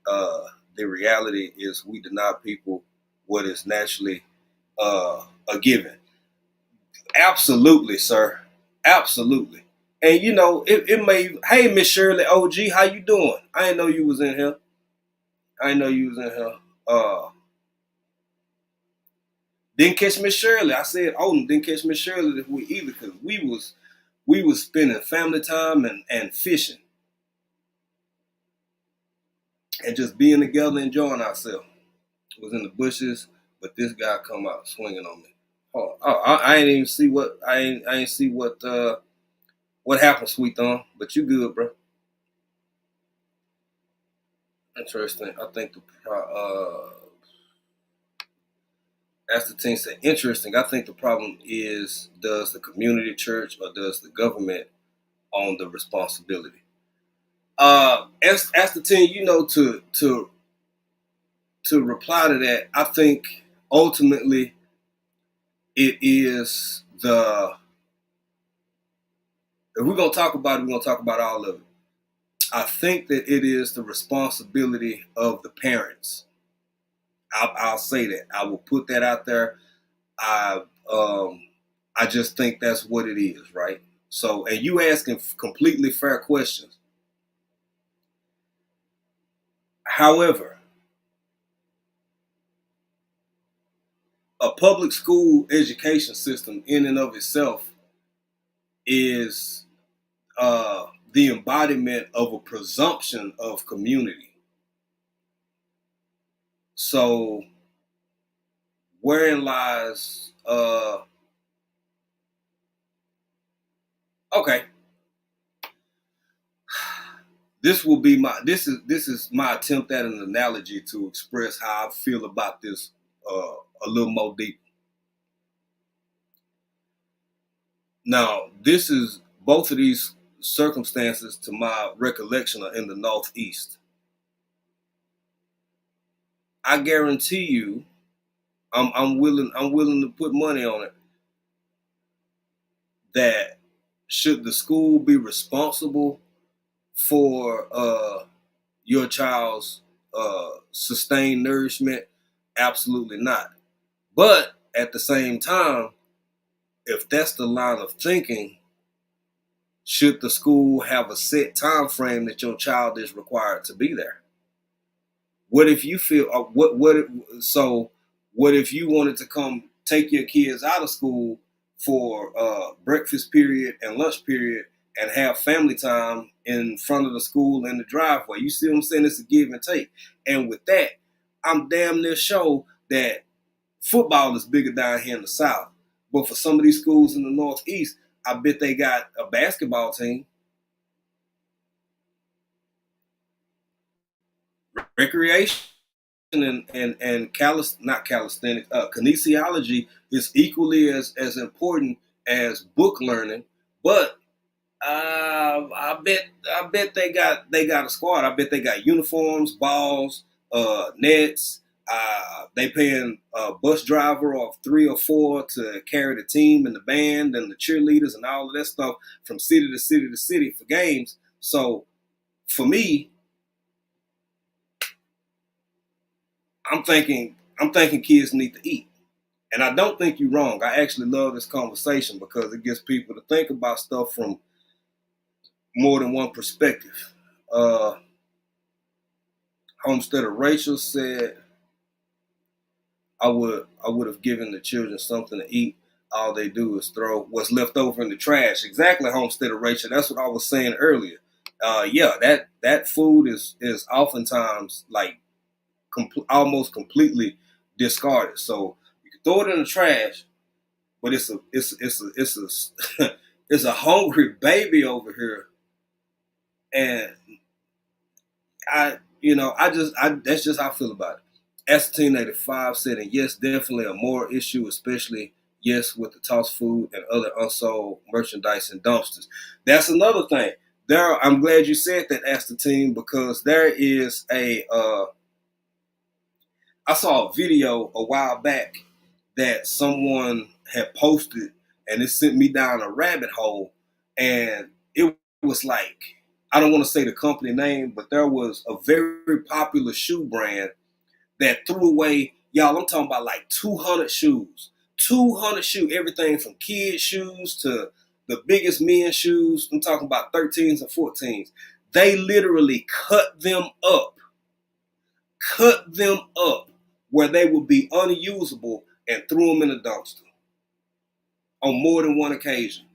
The reality is we deny people what is naturally a given. Absolutely, sir. Absolutely. And you know, it may, hey, Miss Shirley OG, how you doing? I didn't know you was in here. Didn't catch Miss Shirley. I said, oh, didn't catch Miss Shirley this week either, because we was spending family time and fishing. And just being together, enjoying ourselves. Was in the bushes, but this guy come out swinging on me. I ain't even see what I ain't see what happened, Sweet Thumb. But you good, bro. Interesting. I think as the team said, interesting. I think the problem is, does the community church or does the government own the responsibility? As the team, you know, to reply to that, I think ultimately it is if we're gonna talk about it, we're gonna talk about all of it. I think that it is the responsibility of the parents. I'll say that. I will put that out there. I just think that's what it is, right? So, and you asking completely fair questions. However, a public school education system in and of itself is the embodiment of a presumption of community. So wherein lies okay. This is my attempt at an analogy to express how I feel about this a little more deep. Now, this is both of these circumstances, to my recollection, are in the Northeast. I guarantee you, I'm willing to put money on it, that should the school be responsible for your child's sustained nourishment? Absolutely not. But at the same time, if that's the line of thinking, should the school have a set time frame that your child is required to be there? What if you feel what if you wanted to come take your kids out of school for breakfast period and lunch period and have family time in front of the school in the driveway? You see what I'm saying? It's a give and take. And with that, I'm damn near sure that football is bigger down here in the South. But for some of these schools in the Northeast, I bet they got a basketball team. Recreation and not calisthenics, kinesiology is equally as important as book learning. But I bet they got a squad. I bet they got uniforms, balls, nets. They paying a bus driver or 3 or 4 to carry the team and the band and the cheerleaders and all of that stuff from city to city to city for games. So for me, I'm thinking kids need to eat. And I don't think you're wrong. I actually love this conversation because it gets people to think about stuff from more than one perspective. Homesteader Rachel said, I would have given the children something to eat. All they do is throw what's left over in the trash. Exactly, Homesteader Rachel. That's what I was saying earlier. That food is oftentimes like almost completely discarded. So you can throw it in the trash, but it's a hungry baby over here, and that's just how I feel about it. S1085 said, and yes, definitely a moral issue, especially yes with the tossed food and other unsold merchandise in dumpsters. That's another thing. I'm glad you said that, Astor Team, because there is I saw a video a while back that someone had posted, and it sent me down a rabbit hole. And it was like, I don't want to say the company name, but there was a very popular shoe brand that threw away, y'all, I'm talking about like 200 shoes. 200 shoes, everything from kids' shoes to the biggest men's shoes, I'm talking about 13s and 14s, they literally cut them up where they would be unusable and threw them in a dumpster on more than one occasion.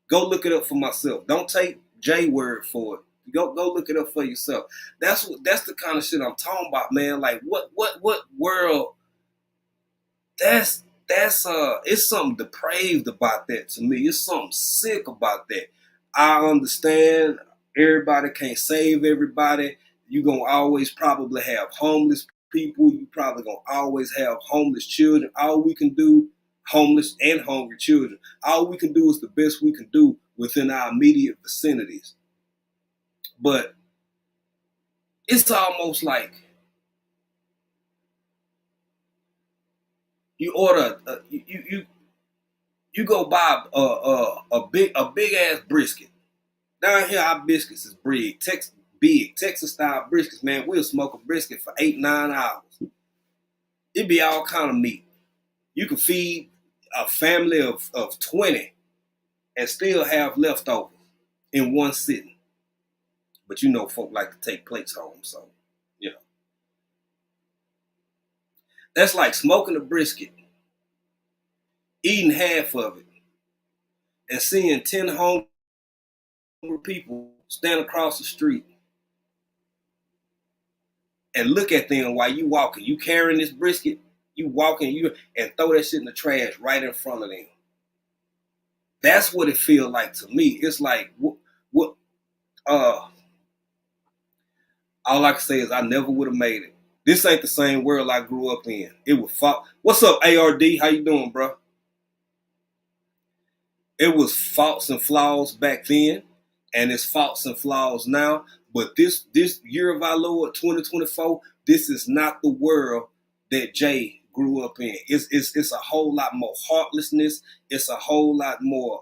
Go look it up for myself. Don't take Jay word for it. Go look it up for yourself. That's the kind of shit I'm talking about, man. Like what world? That's it's something depraved about that to me. It's something sick about that. I understand everybody can't save everybody. You're gonna always probably have homeless people. You probably gonna always have homeless children. All we can do, homeless and hungry children, all we can do is the best we can do within our immediate vicinities. But it's almost like you order you go buy a big ass brisket. Down here our biscuits is big Texas style briskets, man. We'll smoke a brisket for 8-9 hours. It be all kind of meat. You can feed a family of 20 and still have leftovers in one sitting. But you know folk like to take plates home, so, you know. That's like smoking a brisket, eating half of it, and seeing 10 hungry people stand across the street and look at them while you walking. You carrying this brisket, you walking, and throw that shit in the trash right in front of them. That's what it feels like to me. It's like, all I can say is I never would have made it. This ain't the same world I grew up in. It was What's up, ARD? How you doing, bro? It was faults and flaws back then, and it's faults and flaws now. But this year of our Lord, 2024, this is not the world that Jay grew up in. It's a whole lot more heartlessness. It's a whole lot more.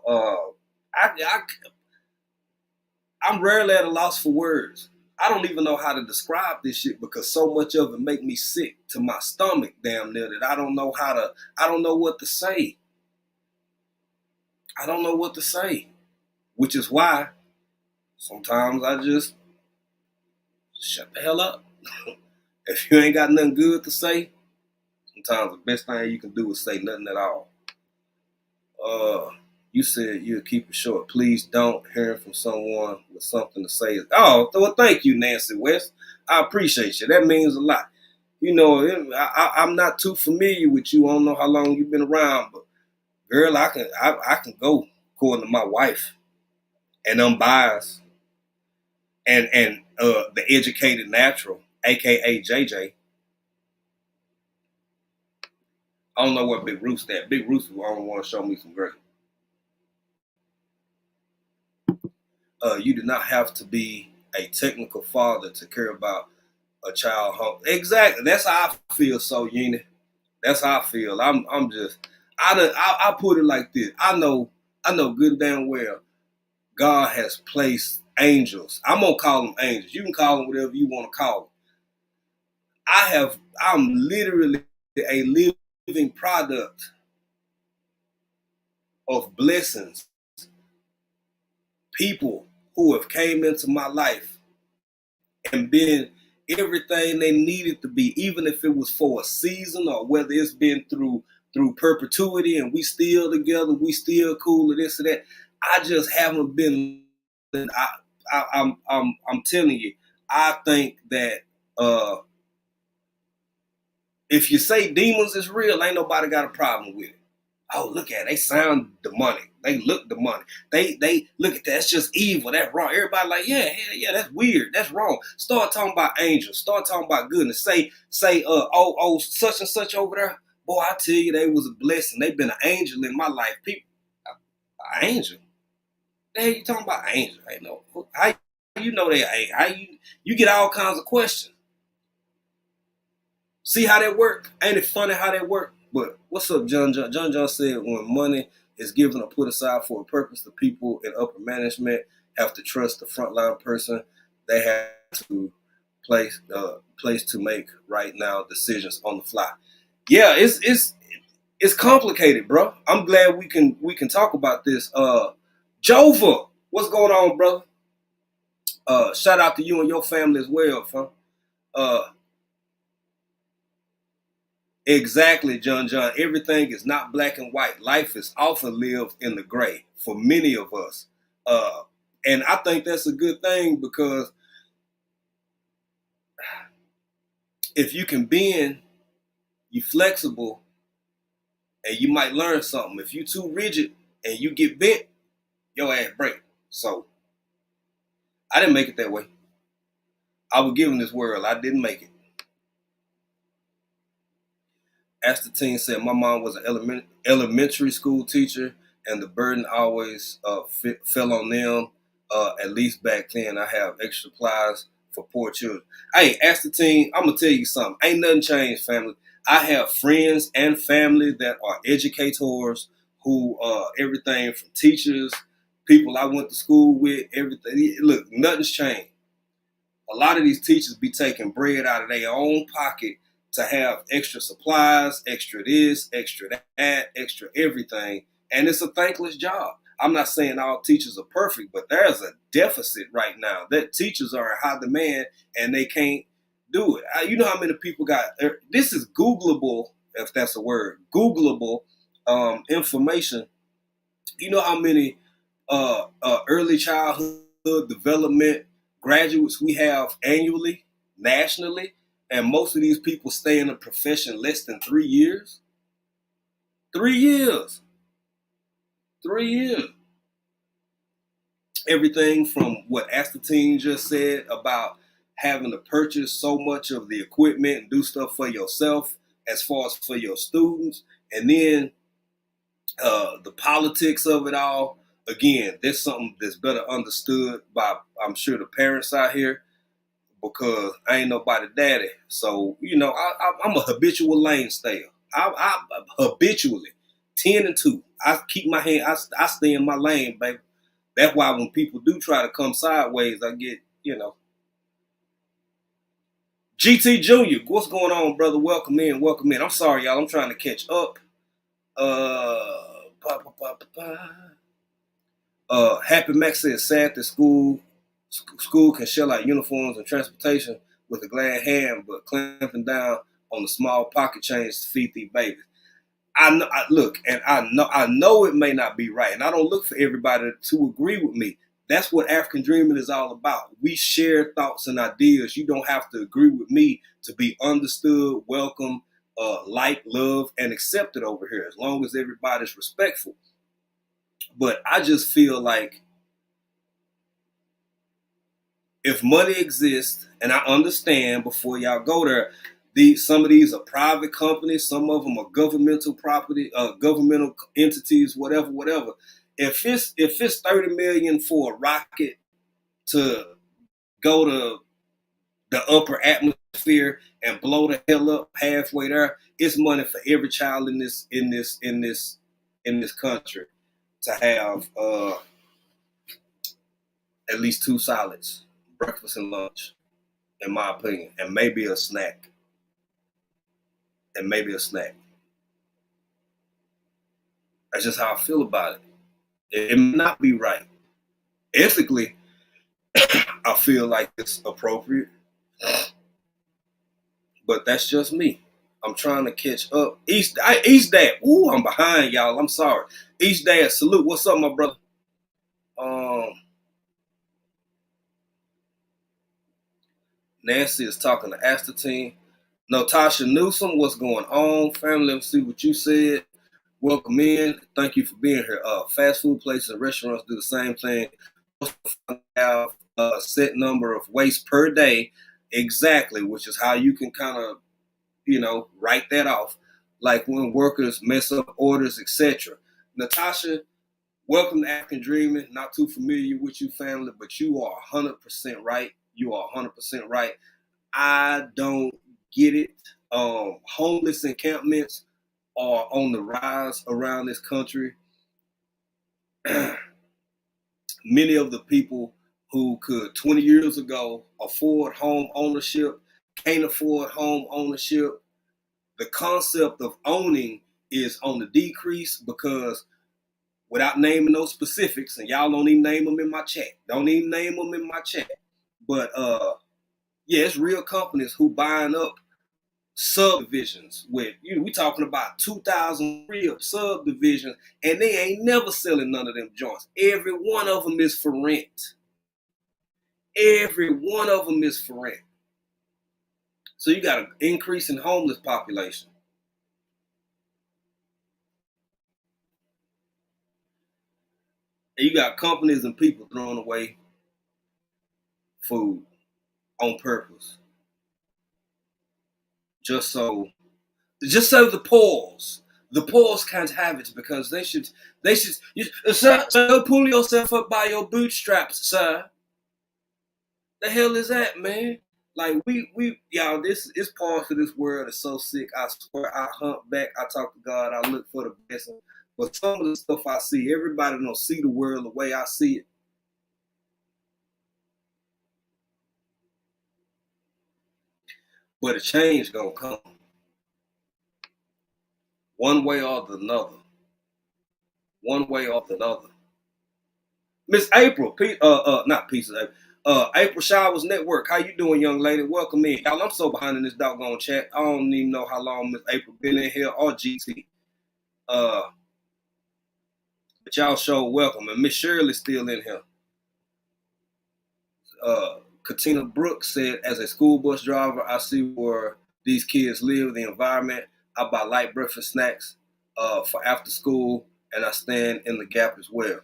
I'm rarely at a loss for words. I don't even know how to describe this shit because so much of it make me sick to my stomach, damn near, that I don't know what to say. I don't know what to say, which is why sometimes I just shut the hell up. If you ain't got nothing good to say, sometimes the best thing you can do is say nothing at all. You said you'll keep it short. Please don't. Hearing from someone with something to say. Oh, well, thank you, Nancy West. I appreciate you. That means a lot. You know, I'm not too familiar with you. I don't know how long you've been around, but girl, I can go according to my wife and unbiased and the educated natural, aka JJ. I don't know where Big Roost at. Big Roost will only want to show me some great. You do not have to be a technical father to care about a child home. Exactly. That's how I feel, so Yena. That's how I feel. I'm just I put it like this. I know good and damn well God has placed angels. I'm gonna call them angels. You can call them whatever you want to call them. I'm literally a living product of blessings. People who have came into my life and been everything they needed to be, even if it was for a season or whether it's been through perpetuity and we still together, we still cool or this or that. I just haven't been. I'm telling you, I think that if you say demons is real, ain't nobody got a problem with it. Oh, look at it. They sound demonic. They look demonic. They look at that. That's just evil. That's wrong. Everybody like, yeah, that's weird. That's wrong. Start talking about angels. Start talking about goodness. Say, such and such over there. Boy, I tell you, they was a blessing. They've been an angel in my life. People, an angel? The hell you talking about angel? I know. How you know they ain't? How you get all kinds of questions. See how that work? Ain't it funny how that work? But what's up, John? John said when money is given or put aside for a purpose, the people in upper management have to trust the frontline person. They have to place to make right now decisions on the fly. Yeah, it's complicated, bro. I'm glad we can talk about this. Jova, what's going on, brother? Shout out to you and your family as well, fam. Exactly, John. Everything is not black and white. Life is often lived in the gray for many of us. And I think that's a good thing, because if you can bend, you flexible, and you might learn something. If you too rigid and you get bent, your ass break. So I didn't make it that way. I was given this world. I didn't make it. Astor Teen said, my mom was an elementary school teacher, and the burden always fell on them. At least back then, I have extra supplies for poor children. Hey, Astor Teen, I'm going to tell you something. Ain't nothing changed, family. I have friends and family that are educators who, everything from teachers, people I went to school with, everything. Look, nothing's changed. A lot of these teachers be taking bread out of their own pocket to have extra supplies, extra this, extra that, extra everything. And it's a thankless job. I'm not saying all teachers are perfect, but there's a deficit right now. That teachers are in high demand and they can't do it. You know how many people got, this is Googleable, if that's a word, Googleable information. You know how many early childhood development graduates we have annually, nationally? And most of these people stay in a profession less than 3 years. 3 years. 3 years. Everything from what Astor Teen just said about having to purchase so much of the equipment and do stuff for yourself as far as for your students. And then the politics of it all. Again, there's something that's better understood by, I'm sure, the parents out here, because I ain't nobody daddy. So, you know, I'm a habitual lane stayer. I habitually 10-2. I keep my hand, I stay in my lane, baby. That's why when people do try to come sideways, I get, you know. GT Junior, what's going on, brother? Welcome in, welcome in. I'm sorry, y'all. I'm trying to catch up. Happy Max says, sad that school can shell out uniforms and transportation with a glad hand, but clamping down on the small pocket change to feed these babies. I know it may not be right, and I don't look for everybody to agree with me. That's what African Dreaming is all about. We share thoughts and ideas. You don't have to agree with me to be understood, welcome, liked, loved, and accepted over here, as long as everybody's respectful. But I just feel like if money exists, and I understand before y'all go there, some of these are private companies, some of them are governmental property, governmental entities, whatever. If it's 30 million for a rocket to go to the upper atmosphere and blow the hell up halfway there, it's money for every child in this country to have at least 2 solids, breakfast and lunch, in my opinion, and maybe a snack. That's just how I feel about it. It may not be right. Ethically, I feel like it's appropriate. But that's just me. I'm trying to catch up. East Dad. Ooh, I'm behind, y'all. I'm sorry. East Dad, salute. What's up, my brother? Nancy is talking to Astor Teen. Natasha Newsom, what's going on? Family, let's see what you said. Welcome in. Thank you for being here. Fast food places and restaurants do the same thing. Have a set number of waste per day. Exactly, which is how you can kind of, write that off. Like when workers mess up orders, etc. Natasha, welcome to African Dreaming. Not too familiar with you, family, but you are 100% right. You are 100% right. I don't get it. Homeless encampments are on the rise around this country. Many of the people who could 20 years ago afford home ownership can't afford home ownership. The concept of owning is on the decrease because without naming those specifics, and y'all don't even name them in my chat. Don't even name them in my chat. But yeah, it's real companies who buying up subdivisions with, we talking about 2,000 real subdivisions, and they ain't never selling none of them joints. Every one of them is for rent. Every one of them is for rent. So you got an increase in homeless population. And you got companies and people throwing away food on purpose. Just so the poors can't have it, because they should, sir, pull yourself up by your bootstraps, sir. The hell is that, man? Like, y'all, this parts of this world is so sick. I swear, I hunt back, I talk to God, I look for the blessing. But some of the stuff I see, everybody don't see the world the way I see it. But a change gonna come. One way or the another. One way or the other. Miss April, not Pieces April. April Showers Network. How you doing, young lady? Welcome in. Y'all, I'm so behind in this doggone chat. I don't even know how long Miss April been in here, or GT. But y'all show welcome. And Miss Shirley's still in here. Katina Brooks said, as a school bus driver, I see where these kids live, the environment. I buy light breakfast snacks for after school, and I stand in the gap as well.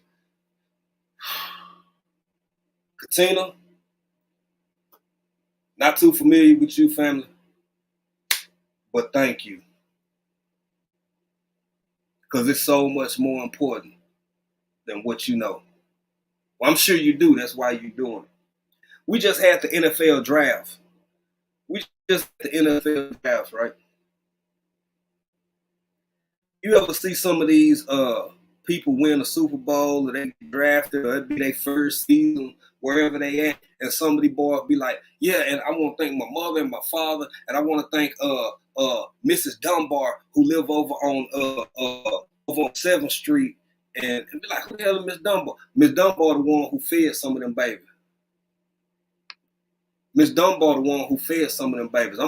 Katina, not too familiar with you, family, but thank you. Because it's so much more important than what you know. Well, I'm sure you do. That's why you're doing it. We just had the NFL draft. Right? You ever see some of these people win a Super Bowl, or they get drafted, or it be their first season, wherever they at, and some of these boys be like, yeah, and I want to thank my mother and my father, and I want to thank Mrs. Dunbar, who live over on 7th Street, and be like, who the hell is Miss Dunbar? Miss Dunbar the one who fed some of them babies. Miss Dunbar the one who fed some of them babies.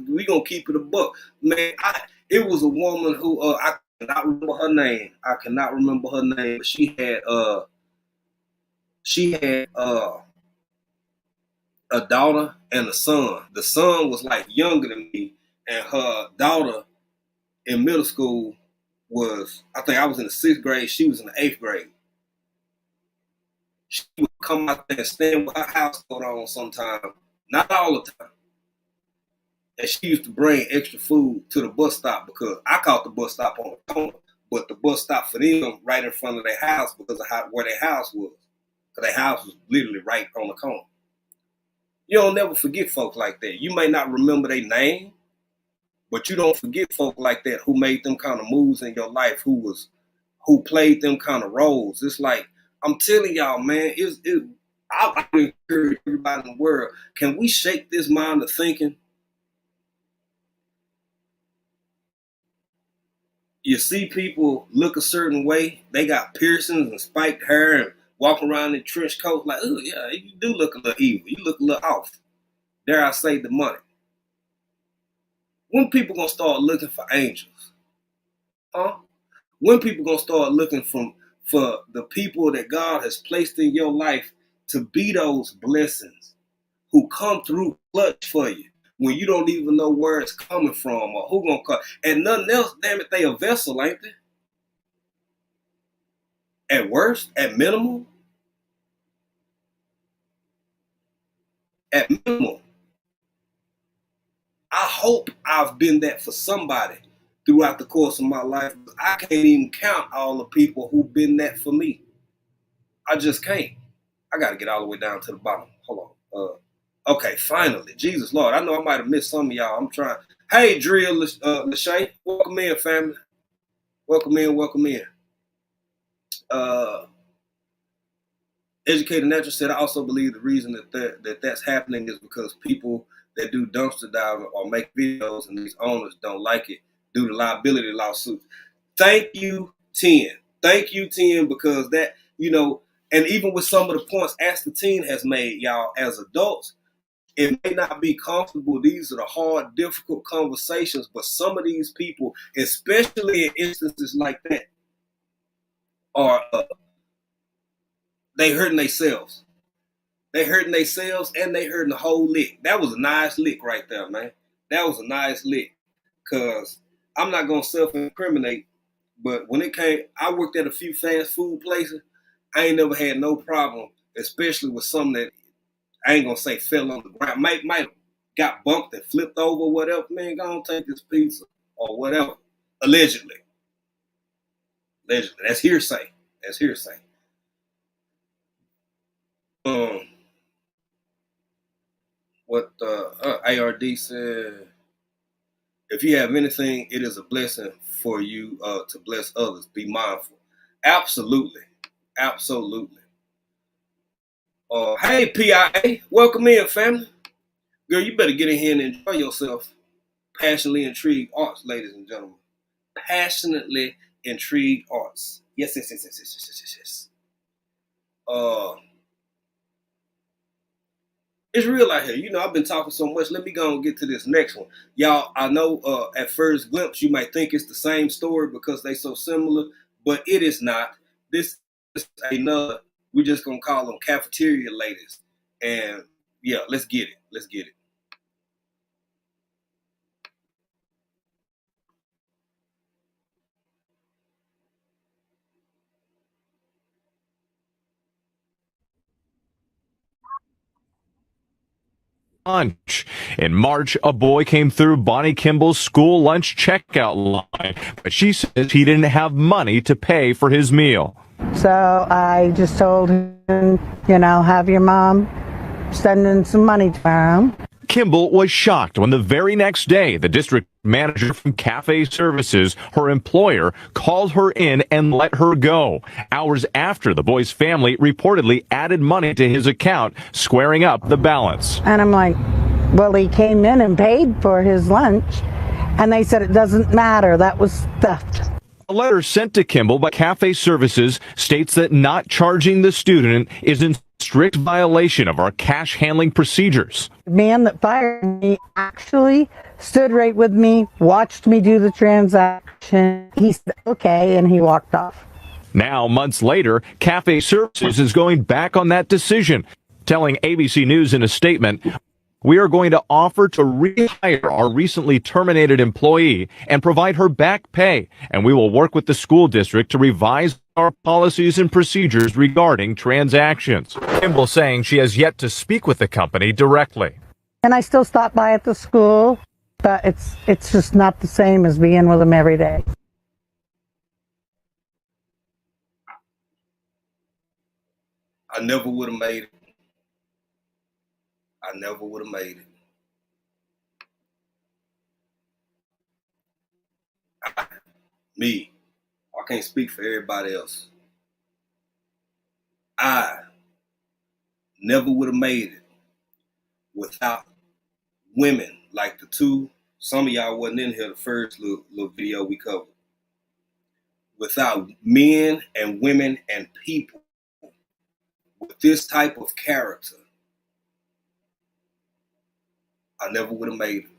We gonna keep it a buck, man. It was a woman who I cannot remember her name. But she had a daughter and a son. The son was like younger than me, and her daughter in middle school was, I think I was in the 6th grade. She was in the 8th grade. She would come out there and stand with her house coat on sometimes, not all the time. And she used to bring extra food to the bus stop, because I caught the bus stop on the corner, but the bus stop for them right in front of their house because of where their house was. Because their house was literally right on the corner. You don't never forget folks like that. You may not remember their name, but you don't forget folk like that who made them kind of moves in your life, who played them kind of roles. It's like, I'm telling y'all, man, I encourage everybody in the world, can we shake this mind of thinking? You see people look a certain way, they got piercings and spiked hair and walk around in trench coats like, oh yeah, you do look a little evil. You look a little off. Dare I say the money. When people gonna start looking for angels? Huh? When people gonna start looking for the people that God has placed in your life to be those blessings, who come through clutch for you when you don't even know where it's coming from or who gonna come? And nothing else, damn it, they a vessel, ain't they? At worst, at minimum. At minimum. I hope I've been that for somebody throughout the course of my life. I can't even count all the people who've been that for me. I just can't. I got to get all the way down to the bottom. Hold on. Okay, finally. Jesus, Lord. I know I might have missed some of y'all. I'm trying. Hey, Drill Lachey. Welcome in, family. Welcome in. Educated Natural said, I also believe the reason that's happening is because people that do dumpster diving or make videos and these owners don't like it due to liability lawsuits. Thank you, 10. Thank you, Tien, because that, and even with some of the points Ask the Teen has made, y'all, as adults, it may not be comfortable. These are the hard, difficult conversations, but some of these people, especially in instances like that, are they hurting themselves. They hurting themselves and they hurting the whole lick. That was a nice lick right there, man. That was a nice lick. Because I'm not going to self-incriminate, but when it came, I worked at a few fast food places. I ain't never had no problem, especially with something that I ain't going to say fell on the ground. Might got bumped and flipped over or whatever. Man, go on, take this pizza or whatever. Allegedly. That's hearsay. What ARD said, if you have anything, it is a blessing for you to bless others. Be mindful. Absolutely. Hey, PIA, welcome in, family. Girl, you better get in here and enjoy yourself. Passionately Intrigued Arts, ladies and gentlemen. Passionately Intrigued Arts. Yes. It's real out here. I've been talking so much. Let me go and get to this next one. Y'all, I know at first glimpse, you might think it's the same story because they so similar, but it is not. This is another, we just going to call them cafeteria ladies. And yeah, let's get it. Lunch. In March, a boy came through Bonnie Kimball's school lunch checkout line, but she says he didn't have money to pay for his meal. So I just told him, have your mom send in some money to him. Kimball was shocked when the very next day, the district manager from Cafe Services, her employer, called her in and let her go. Hours after the boy's family reportedly added money to his account, squaring up the balance. And I'm like, well, he came in and paid for his lunch. And they said it doesn't matter. That was theft. A letter sent to Kimball by Cafe Services states that not charging the student is in strict violation of our cash handling procedures. The man that fired me actually stood right with me, watched me do the transaction. He said, okay, and he walked off. Now, months later, Cafe Services is going back on that decision, telling ABC News in a statement, we are going to offer to rehire our recently terminated employee and provide her back pay, and we will work with the school district to revise our policies and procedures regarding transactions. Kimball saying she has yet to speak with the company directly. And I still stop by at the school, but it's just not the same as being with them every day. I never would have made it. I can't speak for everybody else. I never would have made it without women like the two. Some of y'all wasn't in here the first little video we covered. Without men and women and people with this type of character, I never would have made it.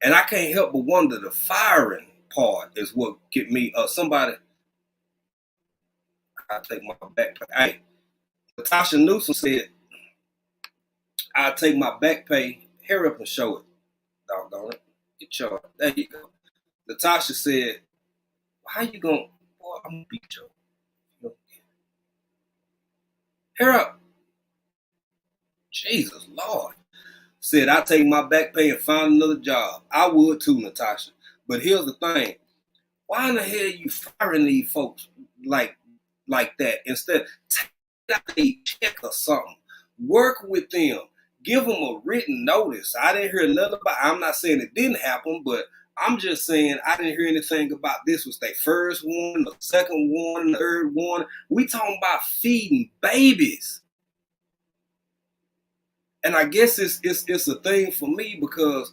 And I can't help but wonder, the firing part is what get me. Somebody, I'll take my back pay. Hey, Natasha Newsom said, I'll take my back pay. Hurry up and show it. Doggone it. Get your, there you go. Natasha said, how you going? Boy, I'm going to beat you. Hurry up. Jesus Lord. Said, I take my back pay and find another job. I would too, Natasha. But here's the thing. Why in the hell are you firing these folks like that? Instead, take out a check or something. Work with them. Give them a written notice. I didn't hear nothing about, I'm not saying it didn't happen, but I'm just saying I didn't hear anything about this. Was their first one, the second one, the third one? We talking about feeding babies. And I guess it's a thing for me because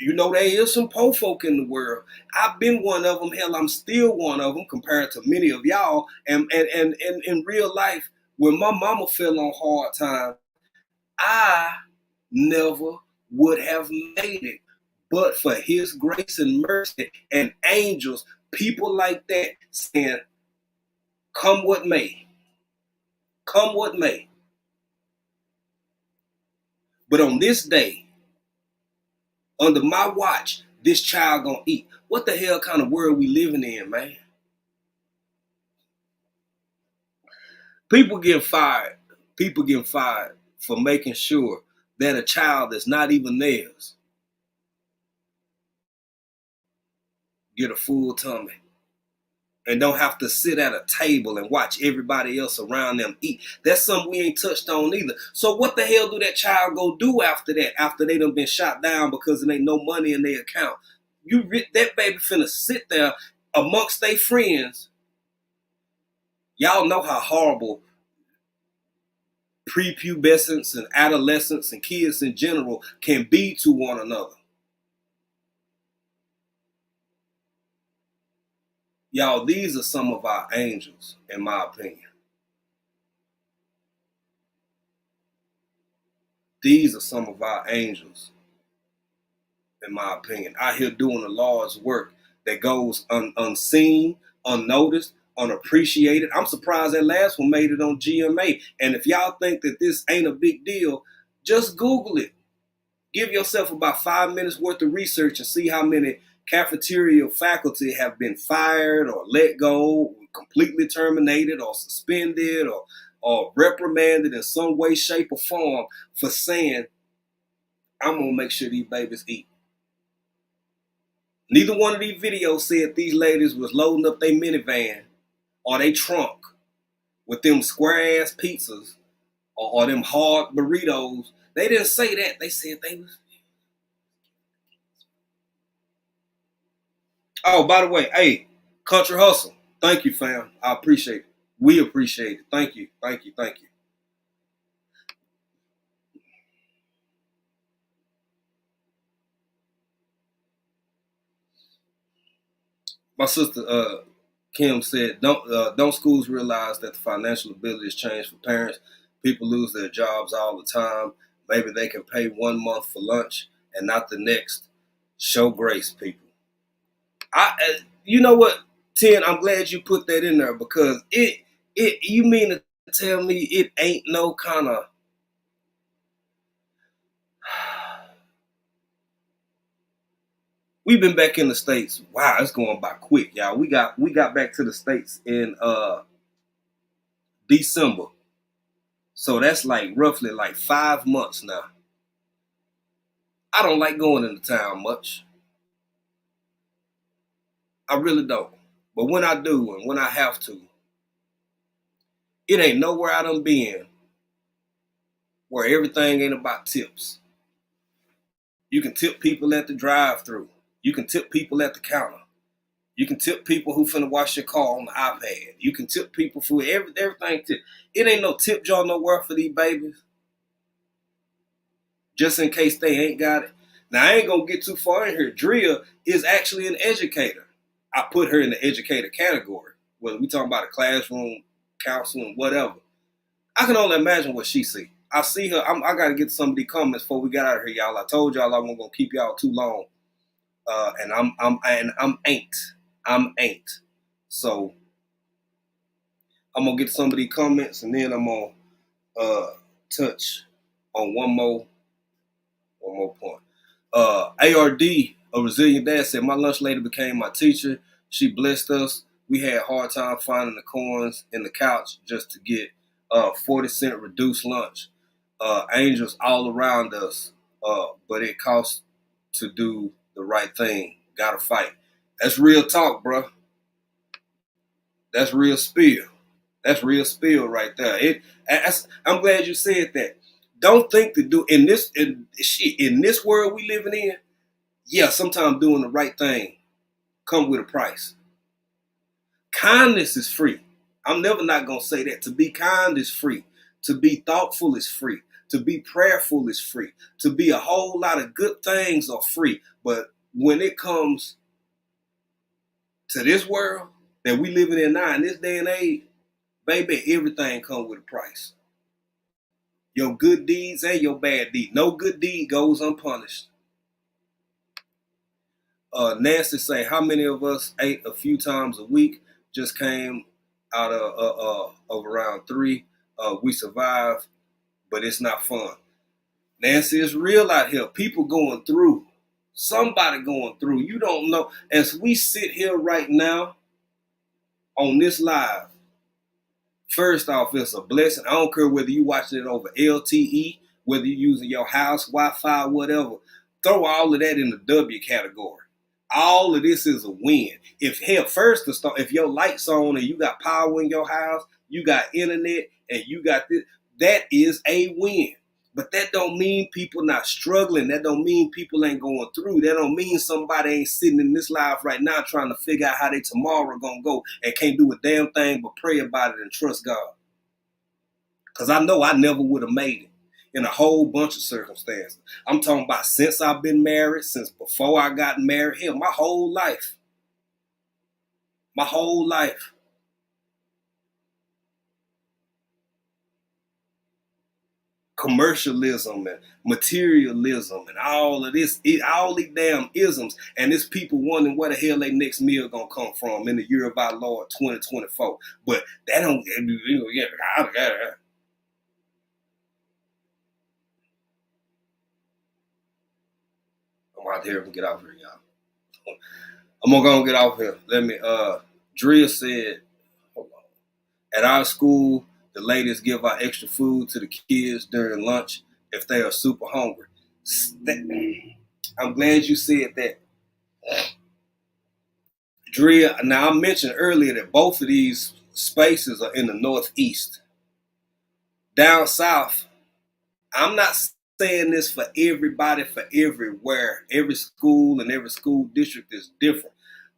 You know, there is some poor folk in the world. I've been one of them. Hell, I'm still one of them compared to many of y'all. And in real life, when my mama fell on hard times, I never would have made it. But for his grace and mercy and angels, people like that saying, come what may. Come what may. But on this day, under my watch, this child gonna eat. What the hell kind of world we living in, man? People getting fired. People getting fired for making sure that a child that's not even theirs get a full tummy and don't have to sit at a table and watch everybody else around them eat. That's something we ain't touched on either. So what the hell do that child go do after that, after they done been shot down because there ain't no money in their account? That baby finna sit there amongst their friends. Y'all know how horrible prepubescence and adolescents and kids in general can be to one another. Y'all, these are some of our angels, in my opinion. These are some of our angels, in my opinion, out here doing the Lord's work that goes unseen, unnoticed, unappreciated. I'm surprised that last one made it on GMA. And if y'all think that this ain't a big deal, just Google it. Give yourself about 5 minutes worth of research and see how many cafeteria faculty have been fired or let go, completely terminated or suspended or reprimanded in some way, shape, or form for saying, I'm going to make sure these babies eat. Neither one of these videos said these ladies was loading up their minivan or their trunk with them square-ass pizzas or them hard burritos. They didn't say that. They said they was... Oh, by the way, hey, Country Hustle, thank you, fam. I appreciate it. We appreciate it. Thank you, thank you, thank you. My sister Kim said, don't schools realize that the financial ability has changed for parents? People lose their jobs all the time. Maybe they can pay 1 month for lunch and not the next. Show grace, people. You know what, Ten? I'm glad you put that in there because you mean to tell me it ain't no kind of... We've been back in the States. Wow, it's going by quick, y'all. We got back to the States in December. So that's like roughly like 5 months now. I don't like going into town much. I really don't. But when I do and when I have to, it ain't nowhere I done been where everything ain't about tips. You can tip people at the drive-thru. You can tip people at the counter. You can tip people who finna wash your car on the iPad. You can tip people for everything tip. It ain't no tip jar nowhere for these babies. Just in case they ain't got it. Now, I ain't gonna get too far in here. Drea is actually an educator. I put her in the educator category. Whether we talking about a classroom, counseling, whatever. I can only imagine what she see. I see her. I got to get some of these comments before we get out of here, y'all. I told y'all I wasn't gonna keep y'all too long, and I'm ain't. So I'm gonna get some of these comments, and then I'm gonna touch on one more point. ARD, a resilient dad, said my lunch lady became my teacher. She blessed us. We had a hard time finding the coins in the couch just to get 40-cent reduced lunch. Angels all around us, but it costs to do the right thing. Gotta fight. That's real talk, bro. That's real spill. That's real spill right there. I'm glad you said that. Don't think to do in this world we living in. Yeah, sometimes doing the right thing come with a price. Kindness is free. I'm never not gonna say that. To be kind is free. To be thoughtful is free. To be prayerful is free. To be a whole lot of good things are free. But when it comes to this world that we living in now, in this day and age, baby, everything comes with a price. Your good deeds and your bad deeds. No good deed goes unpunished. Nancy say, how many of us ate a few times a week? Just came out of around 3. We survived, but it's not fun. Nancy, it's real out here. People going through. Somebody going through. You don't know. As we sit here right now on this live, first off, it's a blessing. I don't care whether you watching it over LTE, whether you're using your house, Wi-Fi, whatever. Throw all of that in the W category. All of this is a win. If your lights on and you got power in your house, you got internet, and you got this, that is a win. But that don't mean people not struggling. That don't mean people ain't going through. That don't mean somebody ain't sitting in this life right now trying to figure out how they tomorrow gonna go and can't do a damn thing but pray about it and trust God. Because I know I never would have made it in a whole bunch of circumstances. I'm talking about since I've been married, since before I got married, hell, my whole life. My whole life. Commercialism and materialism and all of this, all these damn isms, and it's people wondering where the hell their next meal gonna come from in the year of our Lord 2024. But that don't, I'm out here and get off here, y'all. I'm gonna go get off here. Let me, Drea said, hold on. At our school, the ladies give out extra food to the kids during lunch if they are super hungry. I'm glad you said that. Drea, now I mentioned earlier that both of these spaces are in the Northeast. Down south, I'm not saying this for everybody, for everywhere. Every school and every school district is different.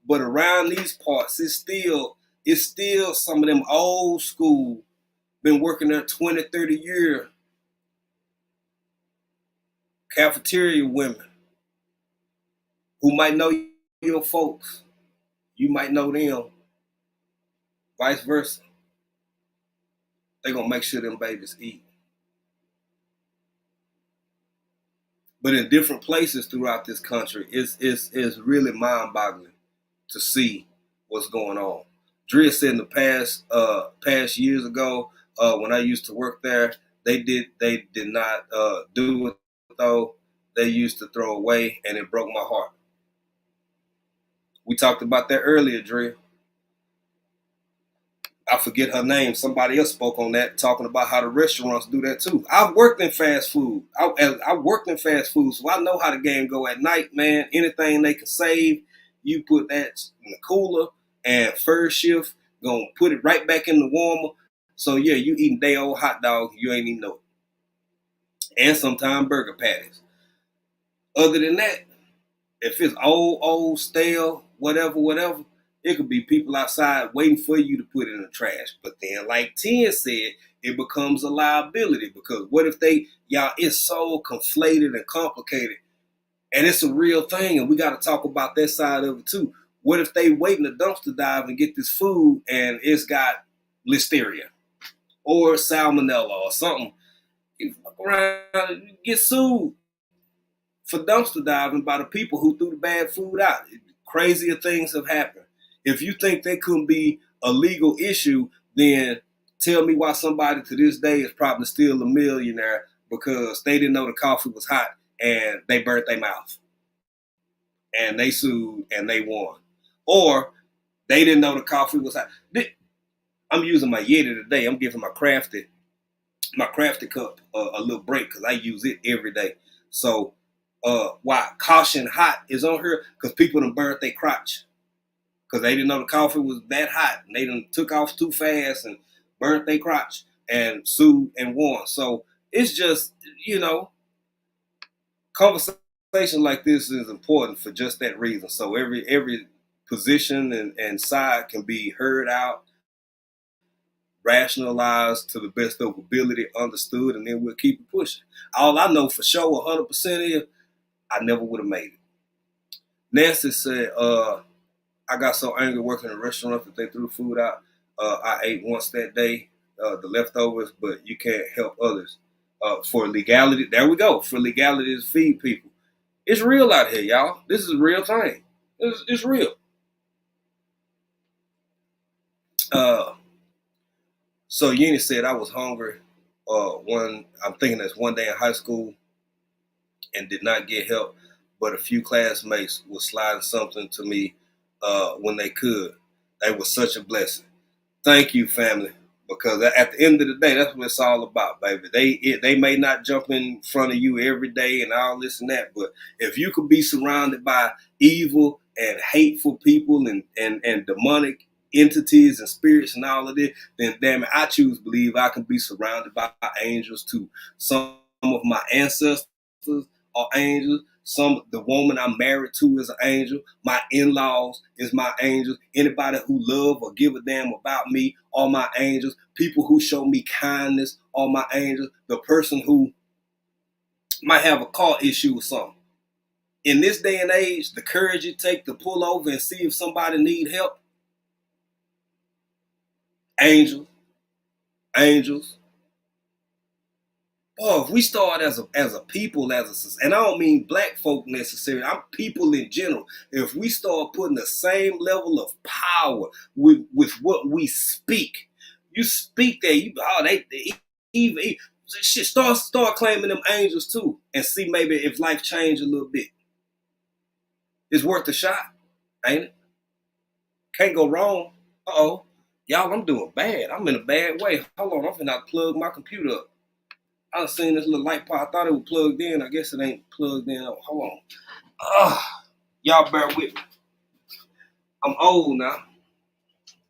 But around these parts, it's still some of them old school, been working there 20, 30 years. Cafeteria women who might know your folks. You might know them. Vice versa. They're going to make sure them babies eat. But in different places throughout this country, it's really mind-boggling to see what's going on. Drea said in the past years ago, when I used to work there, they did not do it though. They used to throw away, and it broke my heart. We talked about that earlier, Drea. I forget her name. Somebody else spoke on that, talking about how the restaurants do that too. I've worked in fast food. I worked in fast food, so I know how the game go at night, man. Anything they can save, you put that in the cooler, and first shift gonna put it right back in the warmer. So yeah, you eating day old hot dog, you ain't even know it. And sometimes burger patties. Other than that, if it's old, stale, whatever, it could be people outside waiting for you to put it in the trash. But then, like Tien said, it becomes a liability, because what if it's so conflated and complicated, and it's a real thing, and we got to talk about that side of it too. What if they wait in the dumpster dive and get this food and it's got listeria or salmonella or something? You fuck around, you get sued for dumpster diving by the people who threw the bad food out. Crazier things have happened. If you think that couldn't be a legal issue, then tell me why somebody to this day is probably still a millionaire because they didn't know the coffee was hot and they burnt their mouth. And they sued and they won. Or they didn't know the coffee was hot. I'm using my Yeti today. I'm giving my crafted cup a little break because I use it every day. So why caution hot is on here? Because people done burnt their crotch. Because they didn't know the coffee was that hot. And they done took off too fast and burnt their crotch and sued and won. So it's just, conversation like this is important for just that reason. So every position and side can be heard out. rationalized to the best of ability, understood, and then we'll keep it pushing. All I know for sure 100% is I never would have made it. Nancy said, I got so angry working in a restaurant that they threw food out. I ate once that day, the leftovers, but you can't help others. For legality, there we go. For legality to feed people. It's real out here, y'all. This is a real thing. It's real. So Yeni said I was hungry. I'm thinking that's one day in high school and did not get help, but a few classmates were sliding something to me when they could. They were such a blessing. Thank you, family, because at the end of the day, that's what it's all about, baby. They may not jump in front of you every day and all this and that, but if you could be surrounded by evil and hateful people and demonic entities and spirits and all of this, then damn it, I choose to believe I can be surrounded by angels too. Some of my ancestors are angels. The woman I'm married to is an angel. My in-laws is my angels. Anybody who love or give a damn about me are my angels. People who show me kindness are my angels. The person who might have a car issue or something. In this day and age, the courage it takes to pull over and see if somebody need help. Angels. Oh, if we start as a people, and I don't mean black folk necessarily, I'm people in general. If we start putting the same level of power with what we speak, you speak that shit, start claiming them angels too, and see maybe if life change a little bit. It's worth a shot, ain't it? Can't go wrong. Uh-oh. Y'all, I'm doing bad. I'm in a bad way. Hold on, I'm finna plug my computer up. I was seeing this little light pot. I thought it was plugged in. I guess it ain't plugged in. Oh, hold on. Y'all bear with me. I'm old now.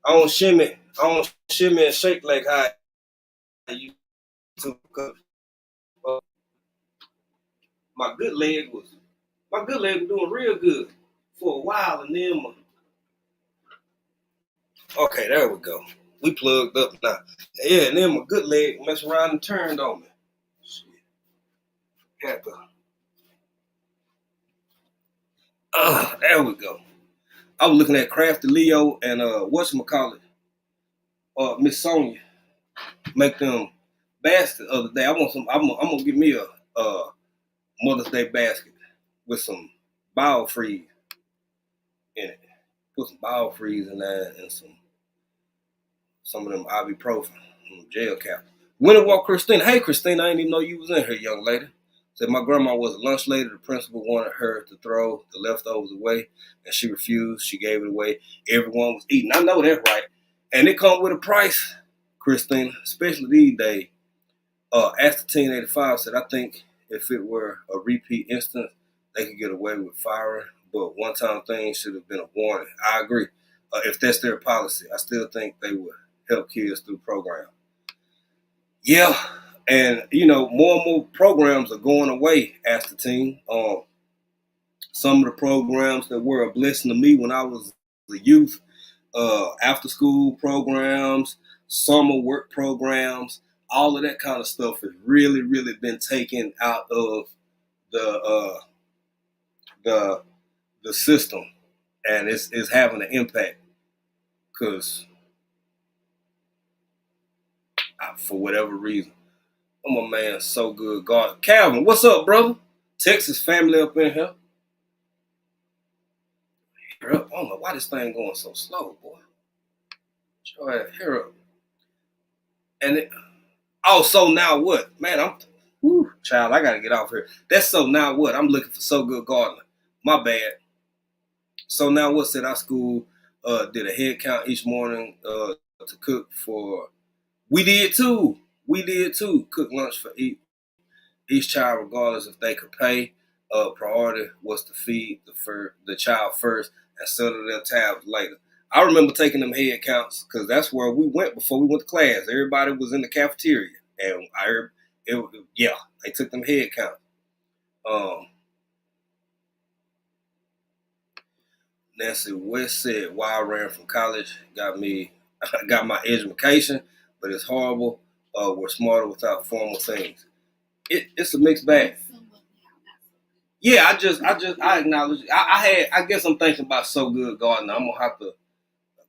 I don't shimmy and shake like how I used to. My good leg was doing real good for a while, and then okay, there we go. We plugged up now. Yeah, and then my good leg messed around and turned on me. Shit. Had to. There we go. I was looking at Crafty Leo and whatchamacallit, Miss Sonia, make them baskets the other day. I'm gonna give me a Mother's Day basket with some Biofreeze in it. Put some Biofreeze in there and some of them ibuprofen, gel caps. Went and walked Christina. Hey Christina, I didn't even know you was in here, young lady. Said my grandma was a lunch lady. The principal wanted her to throw the leftovers away, and she refused. She gave it away. Everyone was eating. I know that's right. And it comes with a price, Christina, especially these days. After 1085 said, I think if it were a repeat instance, they could get away with firing, but one-time things should have been a warning. I agree. If that's their policy, I still think they would help kids through program. Yeah. And, more and more programs are going away, Ask the Team. Some of the programs that were a blessing to me when I was a youth, after school programs, summer work programs, all of that kind of stuff has really, really been taken out of the system. And it's having an impact because for whatever reason. Oh, my man, so good. God. Calvin, what's up, brother? Texas family up in here. Here up. I don't know why this thing going so slow, boy. Try it. Here up. And so now what? Man, child, I got to get off here. That's so now what? I'm looking for So Good Gardener. My bad. So now what said our school did a head count each morning to cook for. We did too. Cook lunch for each child, regardless if they could pay. Priority was to feed the child first and settle their tabs later. I remember taking them head counts because that's where we went before we went to class. Everybody was in the cafeteria, and I heard they took them head counts. Nancy West said, "Why I ran from college got my education. but it's horrible. We're smarter without formal things. It's a mixed bag. Yeah, I acknowledge. I guess I'm thinking about So Good Gardner. I'm gonna have to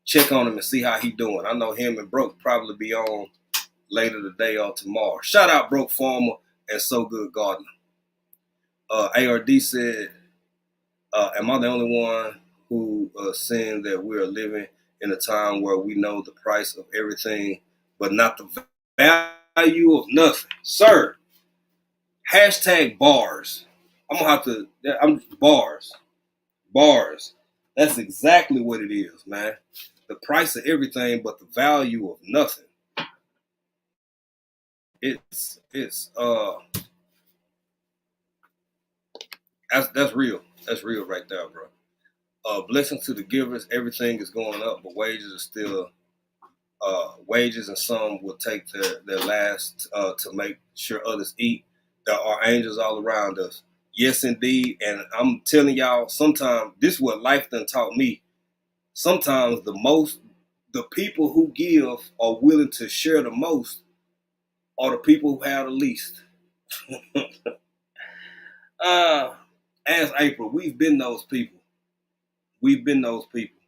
check on him and see how he doing. I know him and Broke probably be on later today or tomorrow. Shout out Broke Farmer and So Good Gardner. ARD said, am I the only one who saying that we are living in a time where we know the price of everything, but not the value of nothing? Sir, hashtag bars. Bars. Bars. That's exactly what it is, man. The price of everything, but the value of nothing. That's real. That's real right there, bro. Blessings to the givers. Everything is going up, but wages are still wages, and some will take their last to make sure others eat. There are angels all around us. Yes, indeed. And I'm telling y'all, sometimes this is what life done taught me. Sometimes the people who give are willing to share the most are the people who have the least. As April, we've been those people. We've been those people.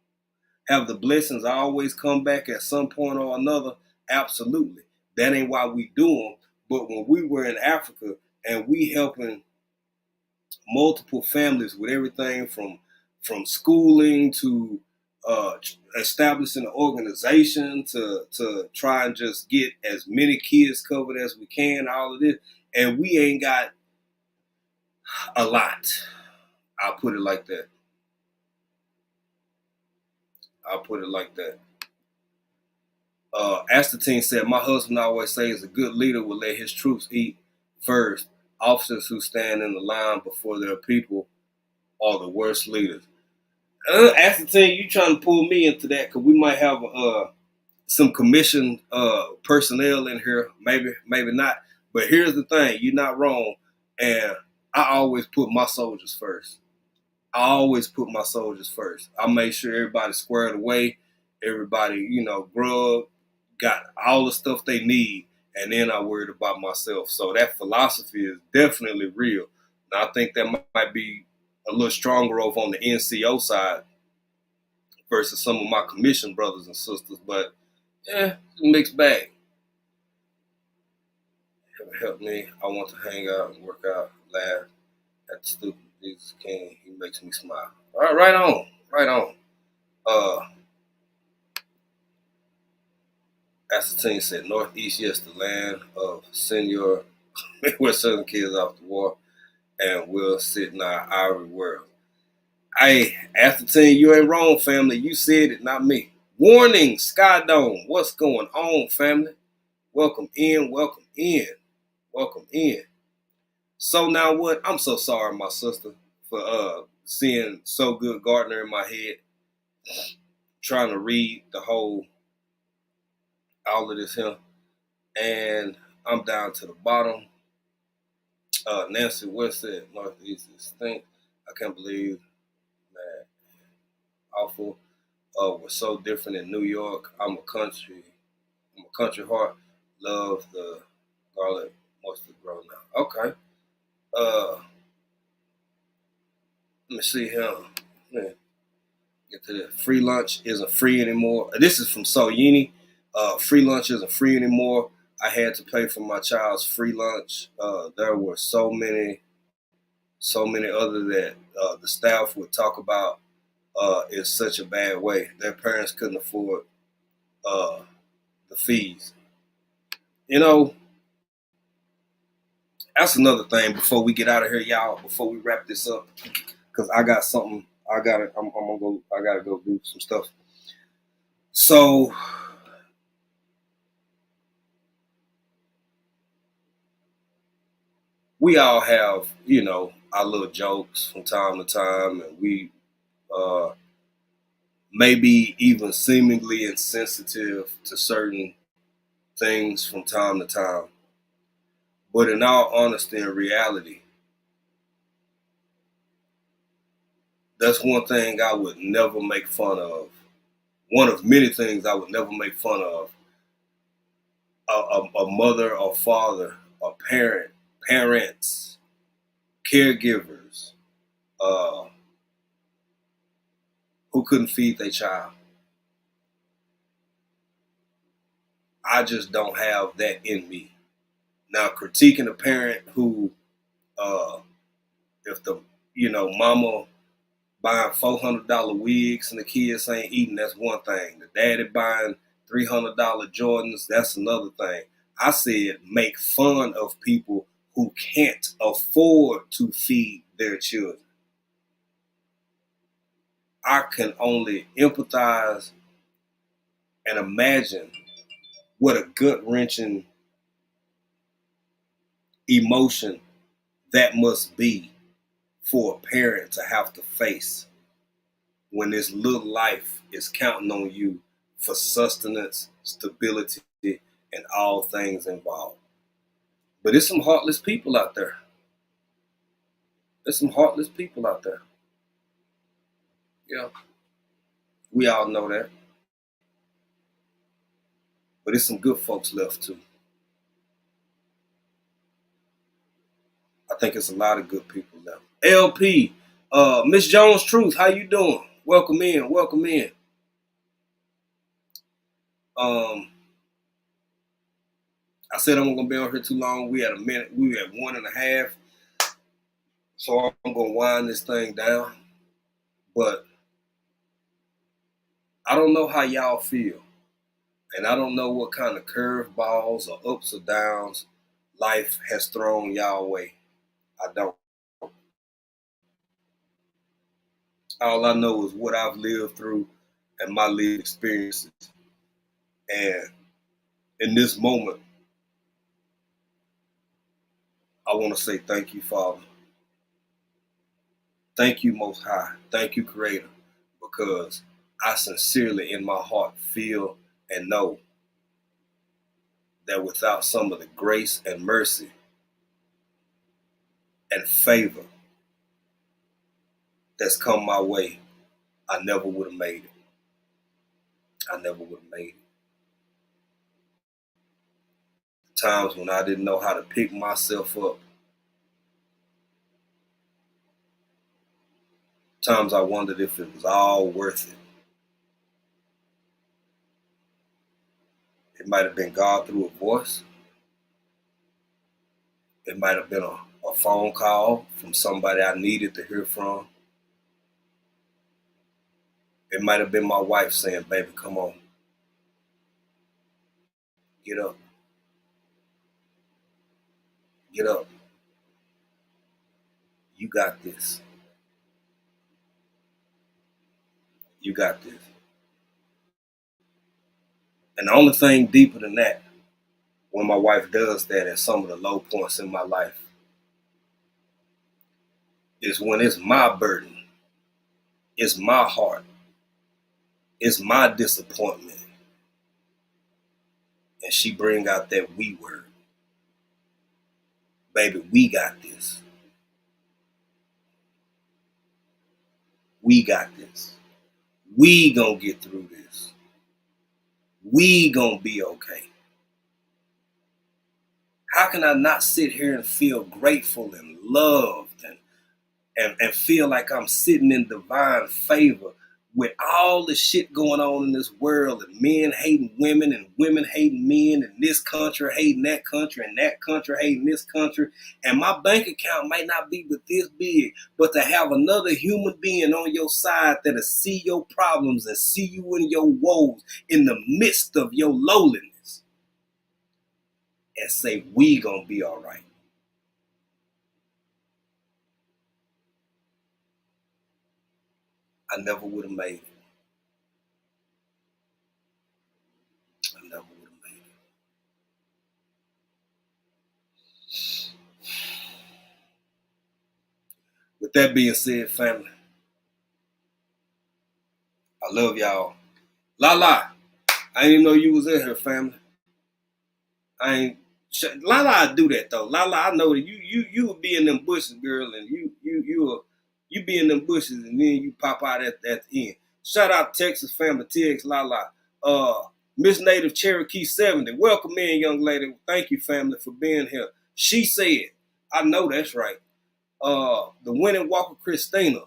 Have the blessings always come back at some point or another? Absolutely. That ain't why we do them. But when we were in Africa and we helping multiple families with everything from schooling to establishing an organization to try and just get as many kids covered as we can, all of this, and we ain't got a lot. I'll put it like that. Astatine said, my husband always says a good leader will let his troops eat first. Officers who stand in the line before their people are the worst leaders. Astatine, you trying to pull me into that because we might have some commissioned personnel in here. Maybe not. But here's the thing. You're not wrong. And I always put my soldiers first. I make sure everybody's squared away. Everybody, grub, got all the stuff they need. And then I worried about myself. So that philosophy is definitely real. Now, I think that might be a little stronger over on the NCO side versus some of my commissioned brothers and sisters. But, it's a mixed bag. Help me. I want to hang out and work out, laugh at the stupid Jesus King. He makes me smile. All right, right on. Ascertain said, Northeast, yes, the land of senior, where Southern kids off the war, and we'll sit in our ivory world. Hey, Ascertain, you ain't wrong, family. You said it, not me. Warning, Sky Dome. What's going on, family? Welcome in. So now what? I'm so sorry, my sister, for seeing So Good Gardner in my head, trying to read all of this here, and I'm down to the bottom. Nancy West said Northeast is stink. I can't believe that awful. We're so different in New York. I'm a country heart. Love the garlic mustard grow now. Okay. Let me see here. Get to this. Free lunch isn't free anymore. This is from Soyini. Free lunch isn't free anymore. I had to pay for my child's free lunch. There were so many other that the staff would talk about in such a bad way. Their parents couldn't afford the fees. That's another thing before we get out of here, y'all, before we wrap this up, because I got something I gotta go do some stuff. So we all have, our little jokes from time to time, and we maybe even seemingly insensitive to certain things from time to time. But in all honesty and reality, that's one thing I would never make fun of. One of many things I would never make fun of. a mother or father or parents, caregivers, who couldn't feed their child. I just don't have that in me. Now, critiquing a parent who, if the, mama buying $400 wigs and the kids ain't eating, that's one thing. The daddy buying $300 Jordans, that's another thing. I said make fun of people who can't afford to feed their children. I can only empathize and imagine what a gut-wrenching emotion that must be for a parent to have to face when this little life is counting on you for sustenance, stability, and all things involved. But there's some heartless people out there. There's some heartless people out there. Yeah. We all know that. But there's some good folks left too. I think it's a lot of good people left. LP, Miss Jones Truth, how you doing? Welcome in, welcome in. I said I'm gonna be on here too long. We had a minute, we had 1.5. So I'm gonna wind this thing down. But I don't know how y'all feel. And I don't know what kind of curveballs or ups or downs life has thrown y'all way. I don't. All I know is what I've lived through and my lived experiences. And in this moment, I want to say thank you, Father. Thank you, Most High. Thank you, Creator. Because I sincerely in my heart feel and know that without some of the grace and mercy and favor that's come my way, I never would have made it. I never would have made it. Times when I didn't know how to pick myself up. Times I wondered if it was all worth it. It might have been God through a voice. It might have been a phone call from somebody I needed to hear from. It might have been my wife saying, baby, come on. Get up. Get up. You got this. You got this. And the only thing deeper than that, when my wife does that at some of the low points in my life, is when it's my burden, it's my heart, it's my disappointment. And she bring out that we word. Baby, we got this. We got this. We gonna get through this. We gonna be okay. How can I not sit here and feel grateful and loved and feel like I'm sitting in divine favor with all the shit going on in this world and men hating women and women hating men and this country hating that country and that country hating this country. And my bank account might not be but this big, but to have another human being on your side that'll see your problems and see you in your woes in the midst of your lowliness and say, we gonna be all right. I never would have made it. I never would have made it. With that being said, family, I love y'all. Lala, I didn't even know you was in here, family. Lala do that though. Lala, I know that you would be in them bushes, girl, and you be in them bushes and then you pop out at the end. Shout out Texas family, TX Lala. Miss Native Cherokee 70. Welcome in, young lady. Thank you, family, for being here. She said, I know that's right. The Winnie Walker Christina.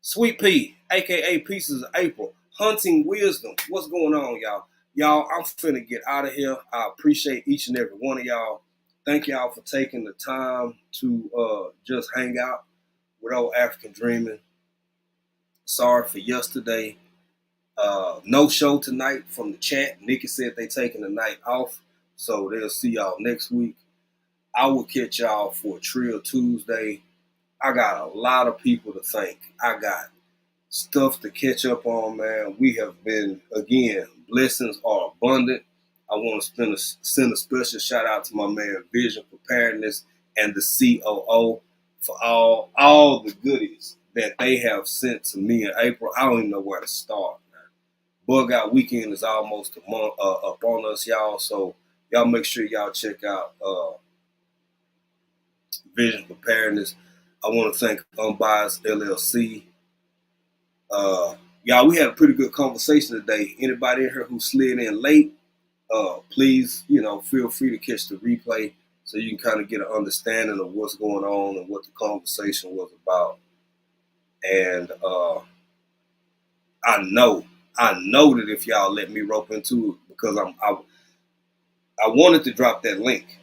Sweet Pea, aka Pieces of April. Hunting Wisdom. What's going on, y'all? Y'all, I'm finna get out of here. I appreciate each and every one of y'all. Thank y'all for taking the time to just hang out with old African Dreaming. Sorry for yesterday. No show tonight from the chat. Nikki said they taking the night off, so they'll see y'all next week. I will catch y'all for a Trill Tuesday. I got a lot of people to thank. I got stuff to catch up on, man. We have been, again, blessings are abundant. I want to send a special shout out to my man Vision Preparedness and the COO for all the goodies that they have sent to me in April. I don't even know where to start. Bug Out Weekend is almost a month up on us, y'all. So y'all make sure y'all check out Vision Preparedness. I want to thank Unbiased LLC. Y'all, we had a pretty good conversation today. Anybody in here who slid in late, please, feel free to catch the replay so you can kind of get an understanding of what's going on and what the conversation was about. And I know that if y'all let me rope into it, because I wanted to drop that link.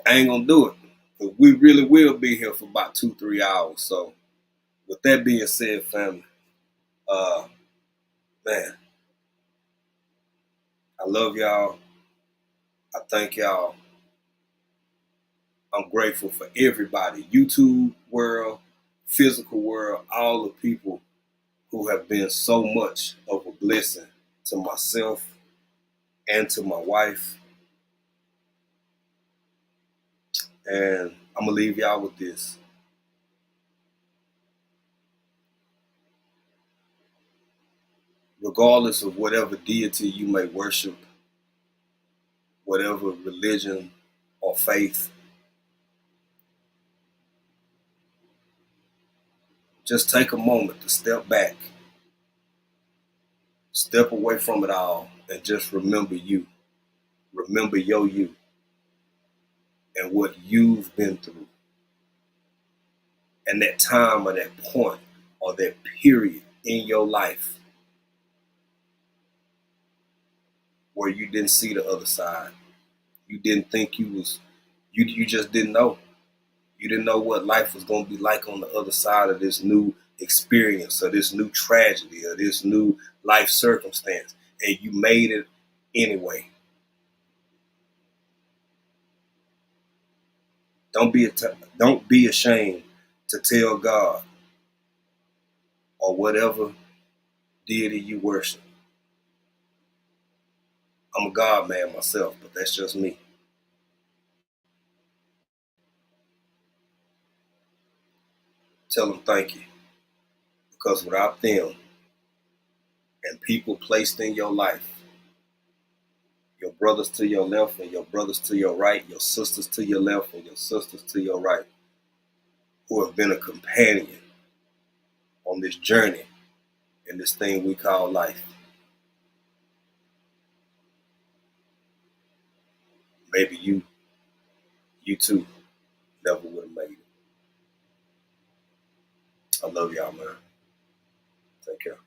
I ain't gonna do it, but we really will be here for about 2-3 hours. So with that being said, family, man, I love y'all. I thank y'all. I'm grateful for everybody, YouTube world, physical world, all the people who have been so much of a blessing to myself and to my wife. And I'm gonna leave y'all with this. Regardless of whatever deity you may worship, whatever religion or faith, just take a moment to step back, step away from it all, and just remember you. Remember your you and what you've been through. And that time or that point or that period in your life where you didn't see the other side. You didn't think you just didn't know. You didn't know what life was going to be like on the other side of this new experience or this new tragedy or this new life circumstance. And you made it anyway. Don't be ashamed to tell God or whatever deity you worship. I'm a God man myself, but that's just me. Tell them thank you. Because without them and people placed in your life, your brothers to your left and your brothers to your right, your sisters to your left and your sisters to your right, who have been a companion on this journey in this thing we call life. Maybe you too never would have made it. I love y'all, man. Take care.